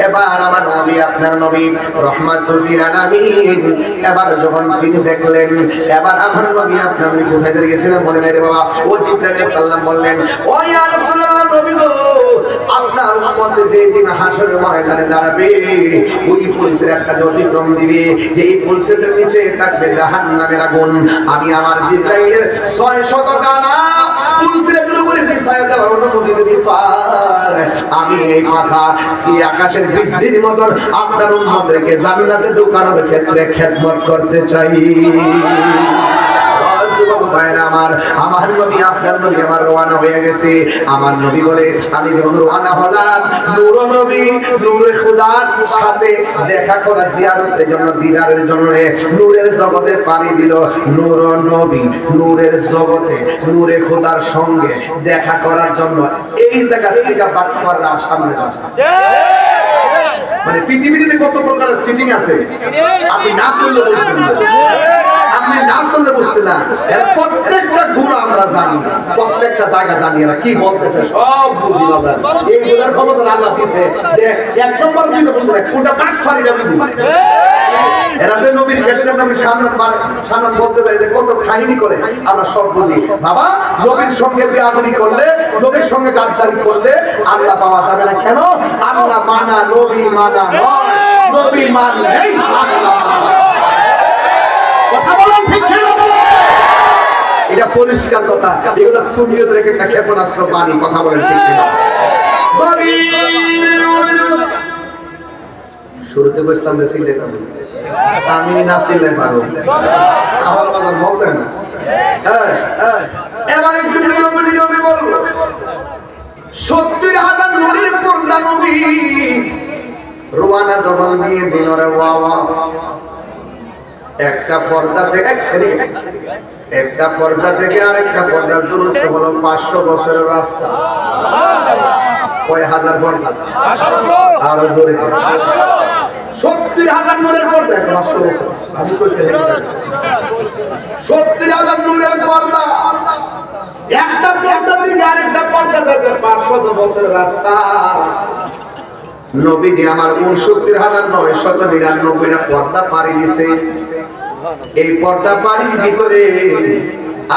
এবার আমার নবী আপনার নবী রাহমাতুল লিল আলামিন এবার যখন তিনি দেখলেন এবার আমার নবী আপনার নবী কোথায় গিয়েছিলেন মনে নাই রে বাবা ও জিবরাইল আলাইহিস সালাম বললেন ও ইয়া রাসূলুল্লাহ নবী গো আপনার উম্মত যেদিন হাসরের ময়দানে দাঁড়াবে ওই পুলিশের একটা অতিক্রম দিবে যে এই পুলিশের নিচে থাকবে জাহান্নামের আগুন আমি আমার জিবরাইলের 600 কানা পুলিশের উপরে বিছায়া দেওয়ার অনুমতি যদি পাই আমি এই পাখা এই আকাশের বৃষ্টির মতন আপনার উম্মতকে জান্নাতে ঢোকানোর ক্ষেত্রে খেদমত করতে চাই আমার নবী আপনার নবী আমার রওনা হয়ে গেছে আমার নবী বলে আমি যখন রওনা হলাম নূর নবী নূরে খোদার সাথে দেখা করা জিয়ারতের জন্য দিদারের জন্য নূরের জগতে পাড়ি দিল নূর নবী নূরের জগতে নূরে খোদার সঙ্গে দেখা করার জন্য এই জায়গা থেকে বাট করার সামনে যাচ্ছে মানে পৃথিবীতে কত প্রকারের সিটিং আছে আপনি না শুনলে বুঝবেন না আপনি না শুনলে বুঝতে না প্রত্যেকটা গুণ আমরা জানি প্রত্যেকটা জায়গা জানি এরা কি বলতেছে সব বুঝি না এই বুঝার ক্ষমতা আল্লাহ দিয়েছে যে এক নম্বর দুই নম্বর কোনটা পাক ফারিটা বুঝি এরা যে নবীর ক্ষেত্রে নবীর সামনে বলতে চাই যে কত কাহিনী করে আমরা সব বুঝি বাবা নবীর সঙ্গে বেয়াদবি করলে নবীর সঙ্গে গাদ্দারি করলে আল্লাহ পাওয়া যাবে না কেন আল্লাহ মানা নবী মানা নয় নবী মানলেই আল্লাহ কথা বলেন ঠিক কি না এটা পরিষ্কার কথা এগুলো সুন্নিয়তের একটা ক্ষেপণাস্ত্র বাণী কথা বলেন ঠিক কি না শুরুতে বসতাম যে সিলেটা আমি না সিলে পারো আমার কথা বলতে না এবার একটু নীরবে বলবো 70,000 নূরের পর্দা নবী রওয়ানা জবান দিয়ে দিনরে ওয়া একটা পর্দা থেকে আরেকটা পর্দার দূরত্ব হলো 500 বছরের রাস্তা কয় হাজার পর্দা আর জোরে 70,000 নূরের পর্দা 500 বছর আমি কইতে 70,000 নূরের পর্দা একটা পর্দা থেকে আরেকটা পর্দা যাবে 500 বছরের রাস্তা নবীজি আমার 69,999টা পর্দা পাড়ি দিয়েছে এই পর্দা পাড়ির ভিতরে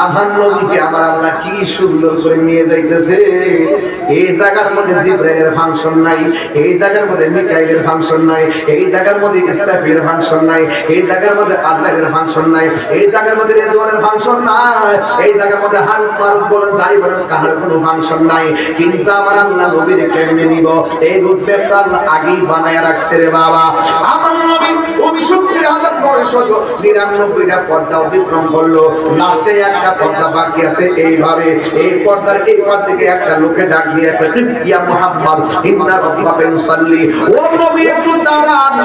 আমার নবীকে আমার আল্লাহ কি সুন্দর করে নিয়ে যাইতেছে এই জায়গার মধ্যে জিবরাইলের ফাংশন নাই এই জায়গার মধ্যে মিকাইলের ফাংশন নাই এই জায়গার মধ্যে ইসরাফিলের ফাংশন নাই এই জায়গার মধ্যে আজরাইলের ফাংশন নাই এই জায়গার মধ্যে রেজওয়ানের ফাংশন নাই এই জায়গার মধ্যে হারুত মারুত বলেন দাড়ি বলেন কাহার কোনো ফাংশন নাই কিন্তু আমার আল্লাহ নবীর কেমনে নিব এই রূপটা আল্লাহ আগেই বানায় রাখছে রে বাবা আমার নবী 69,999টা পর্দা অতিক্রম করলো লাস্টে একটা পর্দা বাকি আছে এইভাবে এই পর্দার এই পার থেকে একটা লোকে ডাক দিয়ে ইয়া মুহাম্মদ ইন্না রাব্বাকা ইউসাল্লি ও নবী একটু দাঁড়ান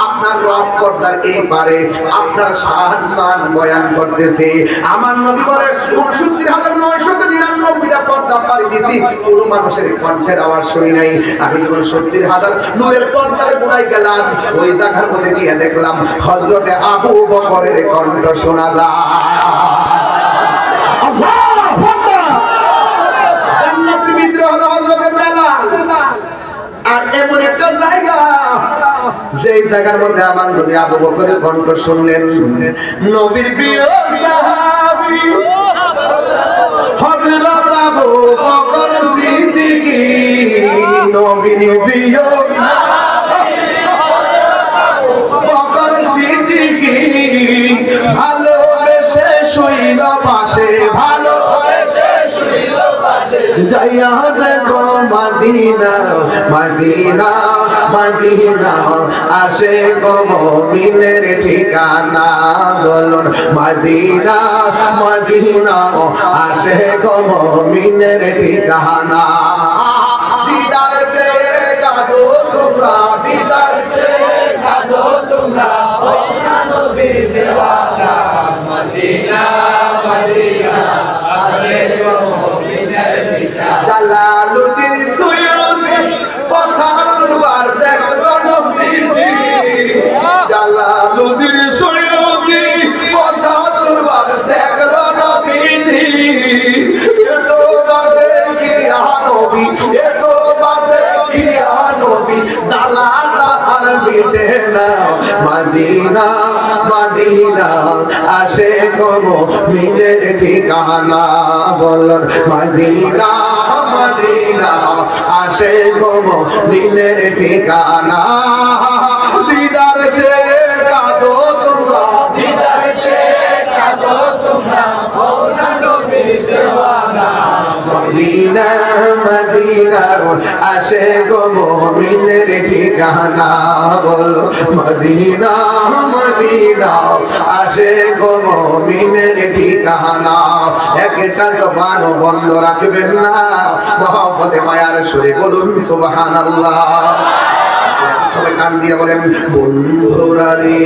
আপনার রব পর্দার এই পারে আপনার শাহাদাত বয়ান করতেছে আমার নবী বলে 69,999টা পর্দা পাড়ি দিছি কোন মানুষের কণ্ঠের আওয়াজ শুনি নাই আমি যখন 70,000 নূরের পর্দার গোড়ায় গেলাম ওই জায়গার মধ্যে গিয়ে দেখলাম হযরতে আবু বকরের কণ্ঠ শোনা যায় জান্নাতের ভিতরে হলো হযরতে বেলাল আর এমন একটা জায়গা যেই জায়গার মধ্যে আমার নবী আবু বকরের কণ্ঠ শুনলেন, নবীর প্রিয় সাহাবী হযরত আবু বকর সিদ্দিক, নবীর প্রিয় বকর সিদ্দিক ভালোবেসে শুইল পাশে, ভালোবেসে শুইল পাশে, যাইয়া দেখো মদিনা মদিনা মদিনা, আসে গো মুমিনের ঠিকানা, বলুন মদিনা মদিনা, আসে গো মুমিনের ঠিকানা। দিদার চেয়ে কাঁদো তোমরা, দিদার চেয়ে কাঁদো তোমরা, নবীর দেওয়ানা, মদিনা মদিনা, আসে গো মুমিনের ঠিকানা। জালালউদ্দিন সুয়ুতি পসাতুরবার দেখলো নবীজি, জালালউদ্দিন সুয়ুতি পসাতুরবার দেখলো নবীজি, এতো বাদে কি নবী, এতো বাদে কি নবী, জালালা আর মিটে না, মদিনা মদিনা, আসে গো মুমিনের ঠিকানা, বলুন মদিনা মদিনা, আসে গো মুমিনের ঠিকানা। দিদার চেয়ে কাঁদো তোমরা, দিদার চেয়ে কাঁদো তোমরা, মওলা নবীর দেওয়ানা, মদিনা মদিনা, আসে গো মুমিনের ঠিকানা, বলো মদিনা মদিনা, আসে গো মুমিনের ঠিকানা। একটা জবান বন্ধ রাখবেন না, মহব্বতে মায়ার সুরে বলুন সুবহানাল্লাহ। সবাই কান দিয়ে বলেন বন্ধুরা রে,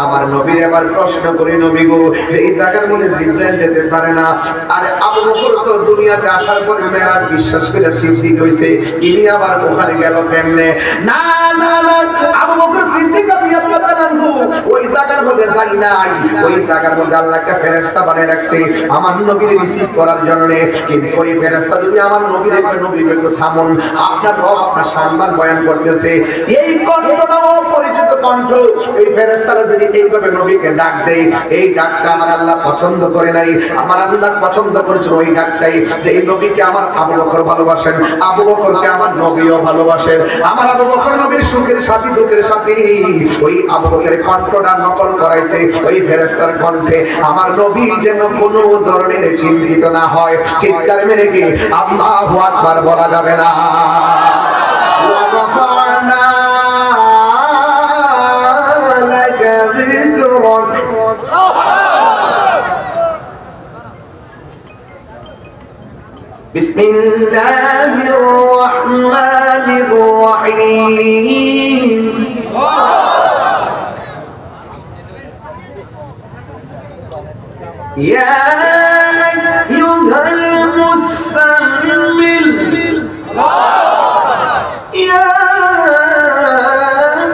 আমার নবীর এবার প্রশ্ন করি, নবী গো, যে এই জায়গার মধ্যে জিবরাইল যেতে পারে না, আরে আবু বকর তো দুনিয়াতে আসার পরে মেরাজ বিশ্বাস করে সিদ্দিক হইছে, ইনি আবার ওখানে গেল কেমনে? না না না, আবু বকর সিদ্দিক রাদিয়াল্লাহু তাআলা ওই জায়গার মধ্যে যাই নাই, ওই জায়গার মধ্যে আল্লাহ একটা ফেরেশতা বানিয়ে রাখছে আমার নবীর রিসিভ করার জন্য। কিন্তু ওই ফেরেশতা যদি আমার নবীর একটু একটু থামুন, আপনার রব আপনার সম্মান বয়ান করতেছে, এই কণ্ঠটাও পরিচিত কণ্ঠ, এই ফেরেশতারা যদি এইভাবে নবীকে ডাক দেয়, এই ডাকটা আমার আল্লাহ পছন্দ করে নাই, আমার আল্লাহ পছন্দ করেছেন ওই ডাকটাই, যে এই নবীকে আমার আবু বকর ভালোবাসেন, আবু বকরকে আমার নবীও ভালোবাসেন, আমার আবু বকর নবীর সুখের সাথী দুঃখের সাথী, ওই আবু বকরের কণ্ঠটা নকল করাইছে ওই ফেরেশতার কণ্ঠে, আমার নবী যেন কোনো ধরনের চিন্তিত না হয়। চিৎকার মেরে গিয়ে আল্লাহু আকবার বলা যাবে না। বিসমিল্লাহির রহমানির রহিম। ইয়া আইয়ুহাল মুসাম্মিল, ইয়া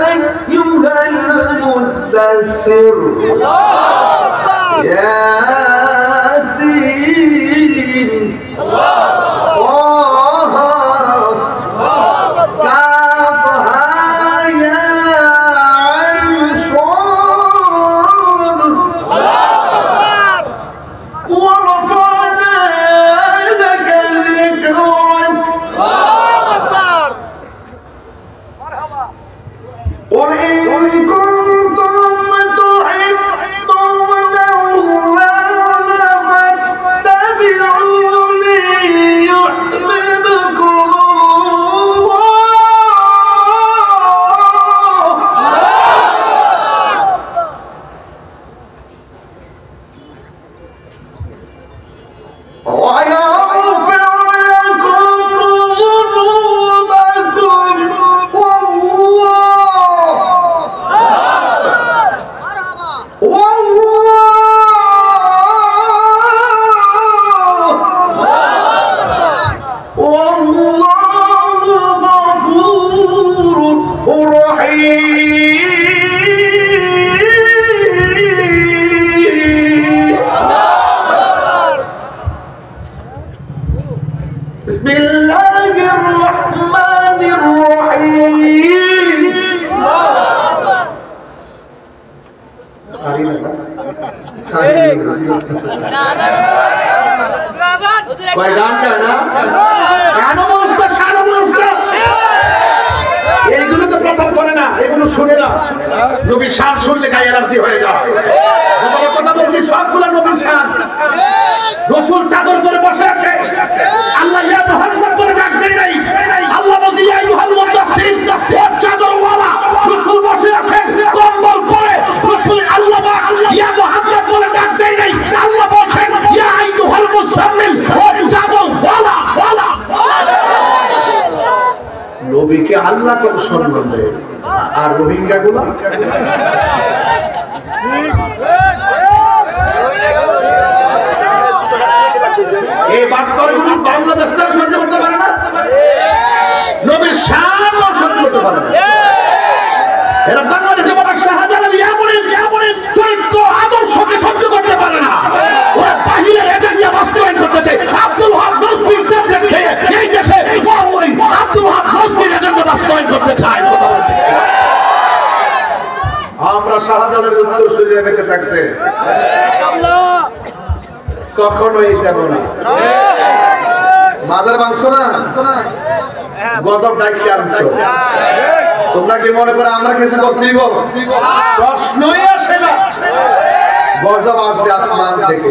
আইয়ুহাল মুদাসসির, ইয়াসিন, নবীর শান শুনলে গায়ে এলার্জি হয়ে যায়। কথা বলছি সবগুলো নবীর শান। রাসূল চাদর পরে বসে আছে, আল্লাহ ইয়া মুহাম্মদ বলে ডাক দেয় নাই। আল্লাহ বলছে ইয়া আইয়ুহাল মুদাসসির, চাদর ওয়ালা রাসূল বসে আছেন কম্বল পরে। রাসূল আল্লাহ ইয়া মুহাম্মদ বলে ডাক দেয় নাই। আল্লাহ বলেন ইয়া আইয়ুহাল মুসাম্মিল, চাদর ওয়ালা ওয়ালা। নবীকে আল্লাহ কত সম্মান দেয়, আর রোহিঙ্গা গুলো এই বাটপারগুলো বাংলাদেশটা সহ্য করতে পারে না, নবীর শান সহ্য করতে পারে না। এরা বাংলাদেশে বড় শাহজালাল ইয়ামনের চরিত্র আদর্শকে সহ্য করতে পারে না। ওরা বাহিরের এজেন্ডা বাস্তবায়ন করতে চায়। আব্দুল ওয়াহাব নজরুল ট্যাবলেট খেয়ে এই দেশে আব্দুল ওয়াহাব নজরুল এজেন্ডা বাস্তবায়ন করতে চায়। আমরা শাহজালালের উত্তরসূরিরা বেঁচে থাকতে কখনোই যাব না। মাদার মাংস না গজব ডাকিয়ে আনছো, তোমরা কি মনে করো আমরা কিছু করতেই বলো? প্রশ্নই আসে না। গজব আসবে আসমান থেকে।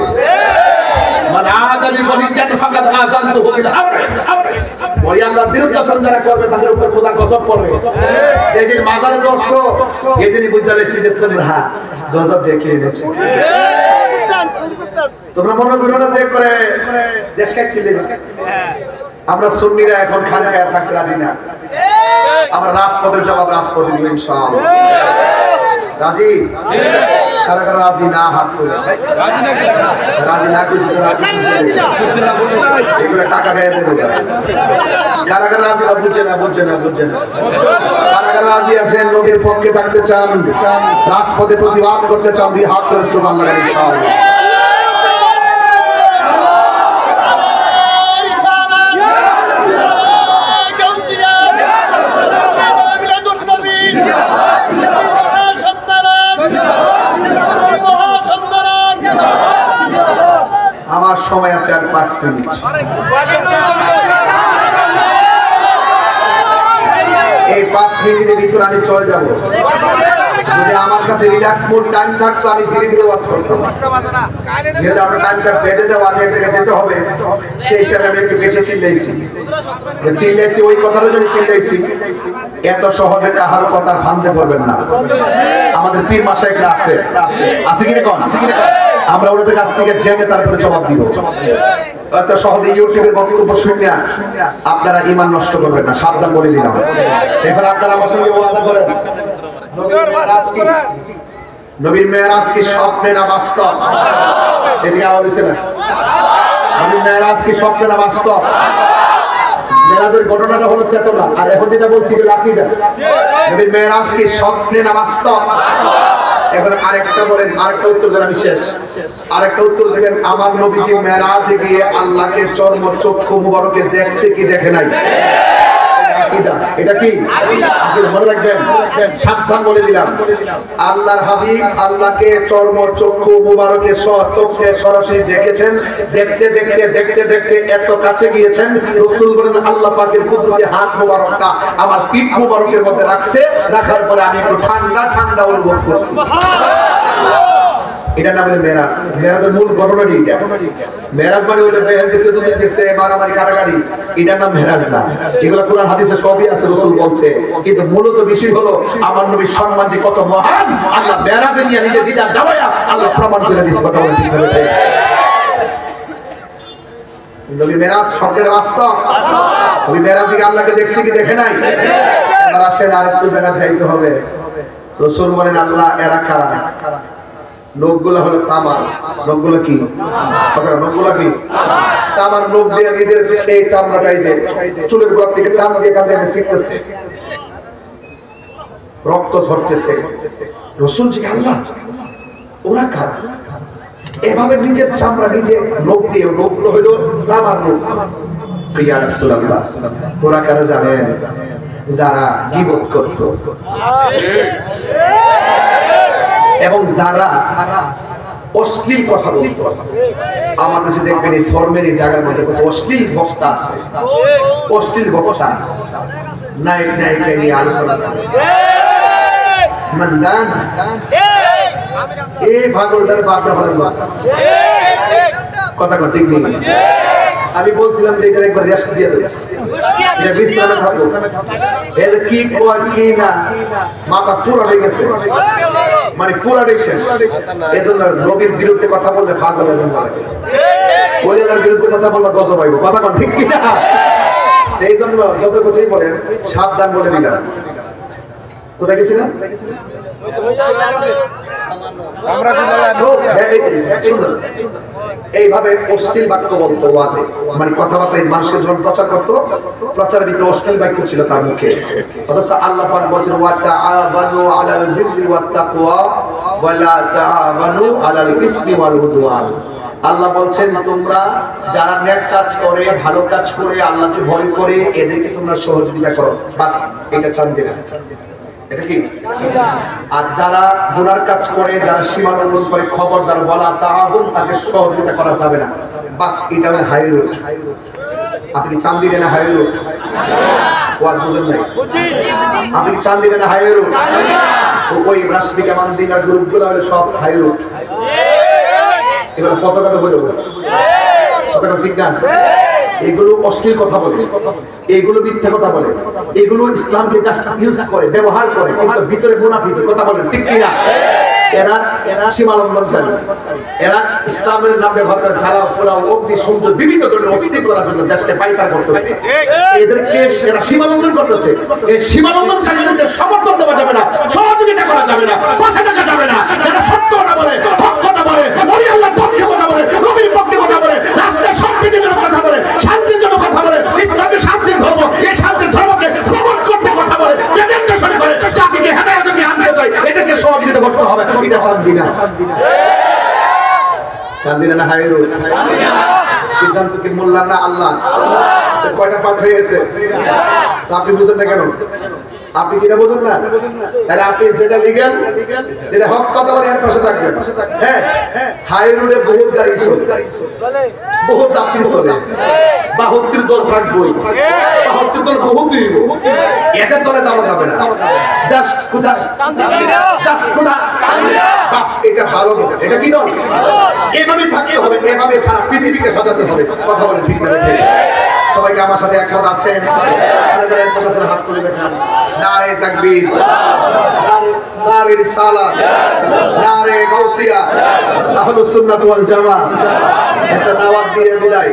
মানে আদালি বলিজ্ঞানী ফাকাদ আযানতুহু বিল আমর, ওই আল্লাহর বিরুদ্ধে যারা করবে তাদের উপর খোদা গজব করবে। যেদিন মাজারে দর্শো এদিনই বুঝালে সিজে তোমরা গজব ডেকে এনেছে। তোমরা মনে করো না যে করে দেশকে কিলে আমরা সুন্নিরা এখন খানকায় থাকতে রাজি না। আমরা রাজপথের জবাব রাজপথে দিব ইনশাআল্লাহ। রাজি? কারা কারা রাজি না হাত তুলে? রাজি না কইছি তো রাজি এগুলো টাকা গায়ে দেব। কারা কারা রাজি বুঝছে না বুঝছে না বুঝছে না? কারা কারা রাজি আছেন নবীর পক্ষে থাকতে চান, রাজপথে প্রতিবাদ করতে চান? দুই হাত করে সুবহানাল্লাহ ইনশাআল্লাহ। আমার সময় আছে আর 5 মিনিট। এই 5 মিনিটের ভিতরে আমি চলে যাব। যদি আমার কাছে রিল্যাক্স মোড টাইম থাকতো আমি ধীরে ধীরে ওয়াজ করতাম। যেহেতু আমরা টাইমটা বেঁধে দেওয়া, আমি এক জায়গায় যেতে হবে, সেই হিসাবে আমি একটু বেশি চিল্লাইছি। ওই কথাটা যদি চিল্লাইছি, এত সহজে কাহার কথা ফানতে পারবেন না। আমাদের পীর মাশায়েখরা আছে কিনা কোন? আমরা ওদের কাছ থেকে জেনে তারপরে জবাব দিব। এত সহজে ইউটিউবের বক্তব্য শুনে আপনারা ঈমান নষ্ট করবেন না, সাবধান বলে দিলাম। এখন আপনারা আমার সঙ্গে ওয়াদা করেন, নবীর মেরাজ কি স্বপ্নে না বাস্তব? এদিকে আওয়াজ হচ্ছে না? নবীর মেরাজ কি স্বপ্নে না বাস্তব? মেরাজের ঘটনাটা হলো চেতনা, আর এখন যেটা বলছি যে আকীদা। নবীর মেরাজ কি স্বপ্নে না বাস্তব? এবার আরেকটা বলেন, আরেকটা উত্তর দেন, আমি শেষ। আরেকটা উত্তর দিবেন, আমার নবীজি মেরাজে গিয়ে আল্লাহকে চর্ম চক্ষু মুবারকে দেখছে কি দেখে নাই? এটা কি মনে রাখবেন, সাবধান বলে দিলাম। আল্লাহর হাবিব আল্লাহকে চর্ম চক্ষু মুবারকে চোখে সরাসরি দেখেছেন। দেখতে দেখতে দেখতে দেখতে এত কাছে গিয়েছেন, রাসূল বলেন আল্লাহ পাকের কুদরতি হাত মুবারকটা আমার পিঠ মুবারকের মধ্যে রাখছে। রাখার পরে আমি একটু ঠান্ডা ঠান্ডা অনুভব করছি। এটা নাম হলো মেরাজ। মেরাজের মূল ঘটনাটি এটা। মেরাজ মানে ওইটা দেখছে, তুমি দেখছে মারামারি কাটাকাটি, এটার নাম মেরাজ না। এগুলো কোরআন হাদিসে সবই আছে, রাসূল বলছে। কিন্তু মূলত বিষয় হলো আমার নবীর সম্মান যে কত মহান, আল্লাহ মেরাজে নিয়ে নিজে দিদার দাওয়া আল্লাহ প্রমাণ করে দিয়েছে। কথা বলে ঠিক হয়েছে? নবী মেরাজ স্বপ্নের বাস্তব। নবী মেরাজে গিয়ে আল্লাহকে দেখছে কি দেখে নাই? এবার আসেন আরেকটু জায়গা যাইতে হবে। রাসূল বলেন আল্লাহ এরা কারা? লোকগুলো হলো তামার। লোকগুলো কি? লোকগুলো কি? তামার লোক দিয়ে নিজের এই চামড়াটাই যে চুলের গোড়া থেকে টান দিয়ে কাঁধে ছিটতেছে, রক্ত ঝরতেছে। রাসূল জিজ্ঞাসা আল্লাহ ওরা কারা? এভাবে নিজের চামড়া নিজে লোক দিয়ে, লোকগুলো হলো তামার লোক। ইয়া রাসূলুল্লাহ ওরা কারা জানেন? যারা গীবত করত এবং যারা অশ্লীল কথা বলতো। আমাদের দেশে দেখবেন এই ধর্মের এই জায়গার মধ্যে কত অশ্লীল বক্তা আছে। অশ্লীল বক্তা নায়ক নায়িকা নিয়ে আলোচনা করে, মন্দান এই পাগলটার বাপটা বলেন কথা ঠিক নেই আমি বলছিলাম যে এটা একবার রেস্ট দিয়ে দেবে এটা বিশ্রামে থাকো এর কি কয় কি না মাথা পুরো হয়ে গেছে মানে পুরাটাই শেষ এজন্য রোগীর বিরুদ্ধে কথা বললে পাগলের জন্য লাগে ওইলার বিরুদ্ধে কথা বললে গজব হইব কথা কোন ঠিক কি না এই জন্য যত কথাই বলেন সাবধান বলে দিলাম কোথায় গেছিলাম এইভাবে অশ্লীল বাক্য বলতো আছে মানে কথাবার্তা মানুষের যখন প্রচার করতো প্রচারের ভিতরে অশ্লীল বাক্য ছিল তার মুখে অথচ আল্লাহ পাক বলেছেন ওয়া তাআবানু আলাল বিররি ওয়াত তাকওয়া ওয়া লা তাআবানু আলাল ইসমি ওয়াল উদওয়ান আল্লাহ বলছেন তোমরা যারা নেক কাজ করে ভালো কাজ করে আল্লাহকে ভয় করে এদেরকে তোমরা সহযোগিতা করো বাস এটা শান্তি না এটা কি আর যারা গুনার কাজ করে যারা সীমা লঙ্ঘন করে খবরদার বলা তাআবুন তাকে সহযোগিতা করা যাবে না বাস এটা হলো হাই রোড আপনি চান দিলেন না হাই রোড ওয়াজ বুঝেন নাই আপনি চান দিলেন না হাই রোড ওই রাষ্ট্রিক মানদিনা গ্রুপগুলো হলো সব হাই রোড এগুলো ফটোটা বলে কথা ঠিক না এগুলো অশ্লীল কথা বলে এগুলো মিথ্যা কথা বলে এগুলো ইসলামকে জাস্ট ইউজ করে ব্যবহার করে কিন্তু ভিতরে মুনাফিক কথা বলে ঠিক কি না এরা সীমা লঙ্ঘনকারী এরা ইসলামের নাম ব্যবহার করে ছাড়াও পোড়াও অগ্নি সৌন্দর্য বিভিন্ন ধরনের অস্তিত্ব করার জন্য দেশকে পাইকার করতেছে এদেরকে এরা সীমা লঙ্ঘন করতেছে এই সীমা লঙ্ঘনকারীদেরকে সমর্থন দেওয়া যাবে না সহযোগিতা করা যাবে না কথা দেখা যাবে না যারা সত্য কথা বলে হক কথা বলে ওই আল্লাহর পক্ষে কথা বলে নবীর পক্ষে কথা বলে রাষ্ট্রের সম্প্রীতির জন্য কথা বলে শান্তির জন্য কথা বলে ইসলামের শান্তির ধর্ম এই শান্তির ধর্মকে প্রমোট করতে কথা বলে প্রেজেন্টেশন করে জাতিকে হেদায়েতে আনতে চায় এদেরকে সহযোগিতা করতে হবে এটা শান্তি না শান্তি না হাইরো সিদ্ধান্ত কি মোল্লা না আল্লাহ কয়টা পাঠ হয়ে গেছে আপনি বুঝেন না কেন আপনি কিনা বোঝেন না তাহলে আপনি যেটা লিখেন যেটা হক কথা বলে এর পাশে থাকবেন হ্যাঁ হাই রোডে বহুত গাড়ি চলে বহুত যাত্রী চলে 72 দল থাকবই 72 দল বহুত দিব এদের দলে যাওয়া যাবে না জাস্ট কোথা জাস্ট কোথা বাস এটা ভালো না এটা কি দল এভাবে থাকতে হবে এভাবে সারা পৃথিবীকে সাজাতে হবে কথা বলেন ঠিক না সবাইকে আমার সাথে একমত আছেন হাত তুলে দেখান নারে তাকবীর নারে রিসালাত নারে গাউসিয়া আহলুস সুন্নাত ওয়াল জামাত একটা দাওয়াত দিয়ে বিদায়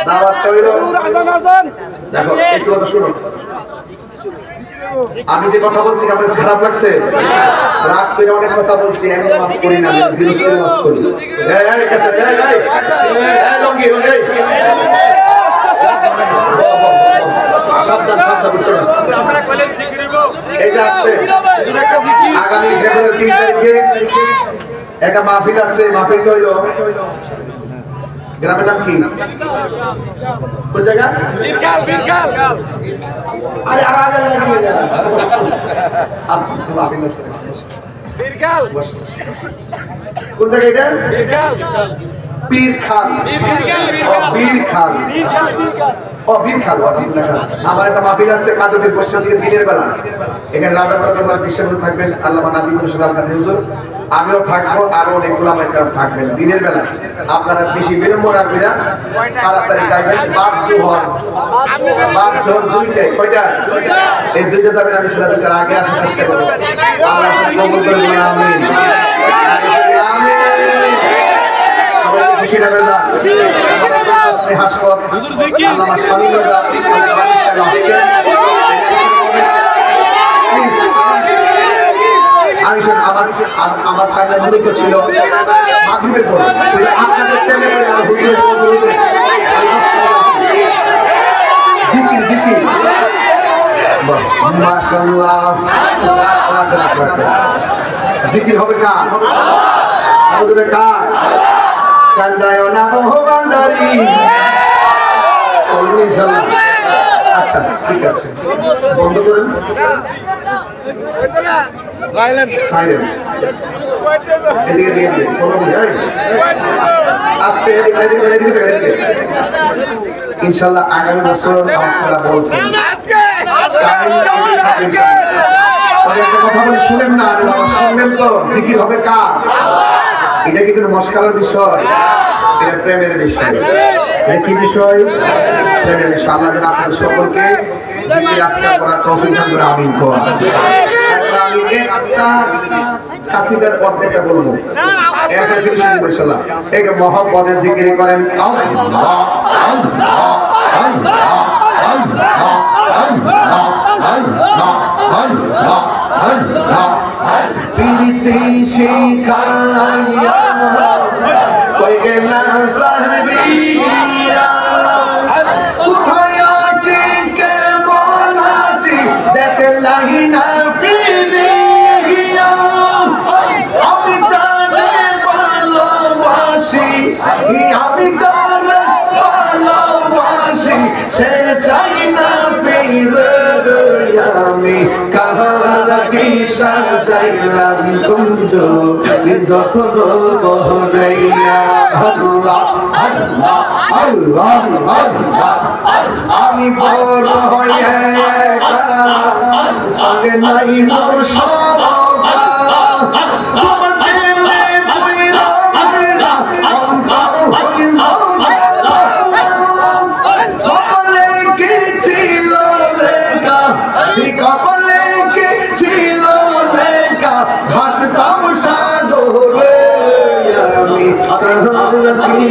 দাওয়াতটা হলো আজান দেখো এই কথা শুনো আমি যে কথা বলছি আপনার খারাপ লাগছে রাত করে অনেক কথা বলছি আমি নামাজ পড়ি না আমি বিরতি নামাজ পড়ি এই কাছে এই লঙ্গি এই সাবধান সাবধান বুঝছো না আমরা কলেজ শিখিব এই যে আসছে আগামী ফেব্রুয়ারি 3 তারিখে একটা মাহফিল আছে মাহফিল হইলো গ্রামের নাম কি কোন জায়গা বীরখাল বীরখাল আরে আগে লাগি আপনি মাহফিল আছে বীরখাল কোন জায়গা এটা বীরখাল বীরখাল বীরখাল ও বীরখাল আমার একটা মাহফিল আছে কাদুদের বর্ষণ থেকে দিনের বেলা এখানে রাজা প্রধান কৃষ্ণ থাকবেন আল্লামা নাদিমুল সুলাল কাদের হুজুর আমিও থাকবো আরো অনেক ওলামা ইকরাম থাকবেন দিনের বেলা আপনারা বেশি বিলম্ব রাখবেন না তাড়াতাড়ি যাবেন বাদ জোহর বাদ জোহর দুইটাই কয়টা এই দুইটা যাবেন আমি সেটা দুইটার আগে আসার চেষ্টা করব আল্লাহ কবুল করে দিন আমিন আমিন খুশি লাগবে না হাসপাতাল হুজুর জিকির আল্লামা শামিল রাজা আমার ফাইনাল মূলত ছিল মাগরিবের পর আপনাদের সামনে করে আমার হুজুরের জিকির জিকির মাশাআল্লাহ জিকির হবে কার আমাদের কার কান্দায় না ও বান্দারি ইনশাআল্লাহ আচ্ছা ঠিক আছে বন্ধ করেন সাইলেন্ট সাইলেন্ট এদিকে দিয়ে ফলো দিই আস্তে এদিকে ইনশাআল্লাহ আগামী বছর আপনারা বলছেন আজকে তবে একটা কথা বলে শুনেন না, আরে বাবা শুনবেন তো, জিকির হবে কার? এটা কি কোনো মস্কারের বিষয়? এটা প্রেমের বিষয়। এটা কি বিষয়? প্রেমের বিষয়। আল্লাহ যেন আপনাদের সকলকে জিকির আজকার করার তৌফিক দান করে, আমিন কর। আমি একটা কাসিদার অর্ধেকটা বলবো, একটা জিনিস ইনশাআল্লাহ। এই মহব্বতে জিকির করেন আল্লাহ আল্লাহ আল্লাহ আল্লাহ আল্লাহ আল্লাহ আল্লাহ আল্লাহ প্রীতি শিখাইয়া কই গেলা সাহাবিয়া কোথায় আছি কেমন আছি দেখলাই না ফিরিয়া আমি জানে ভালোবাসি আমি জানে ভালোবাসি সে চাই না ফিরে আমি কাহার কি সাজাইলাম কুঞ্জ যতন বহরাইয়া আল্লাহ আল্লাহ আল্লাহ আল্লাহ আমি বড় হয়ে সঙ্গে নাই মোর সরবা তোমার প্রেমে পয়রা পয়রা অন্তর হইল কপালে কি ছিল লেখা কপালে কি ছিল লেখা ভাসতাম সাগরে আমি কাহার কি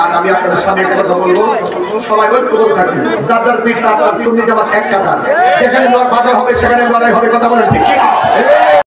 আর আমি আপনাদের সামনে একটা কথা বলবো, সবাই ঐক্য করে থাকবেন, যার যার পিঠ আপনার সুন্নি জামাত এক কাতার, যেখানে বাধা হবে সেখানে লড়াই হবে, কথা বলেন ঠিক?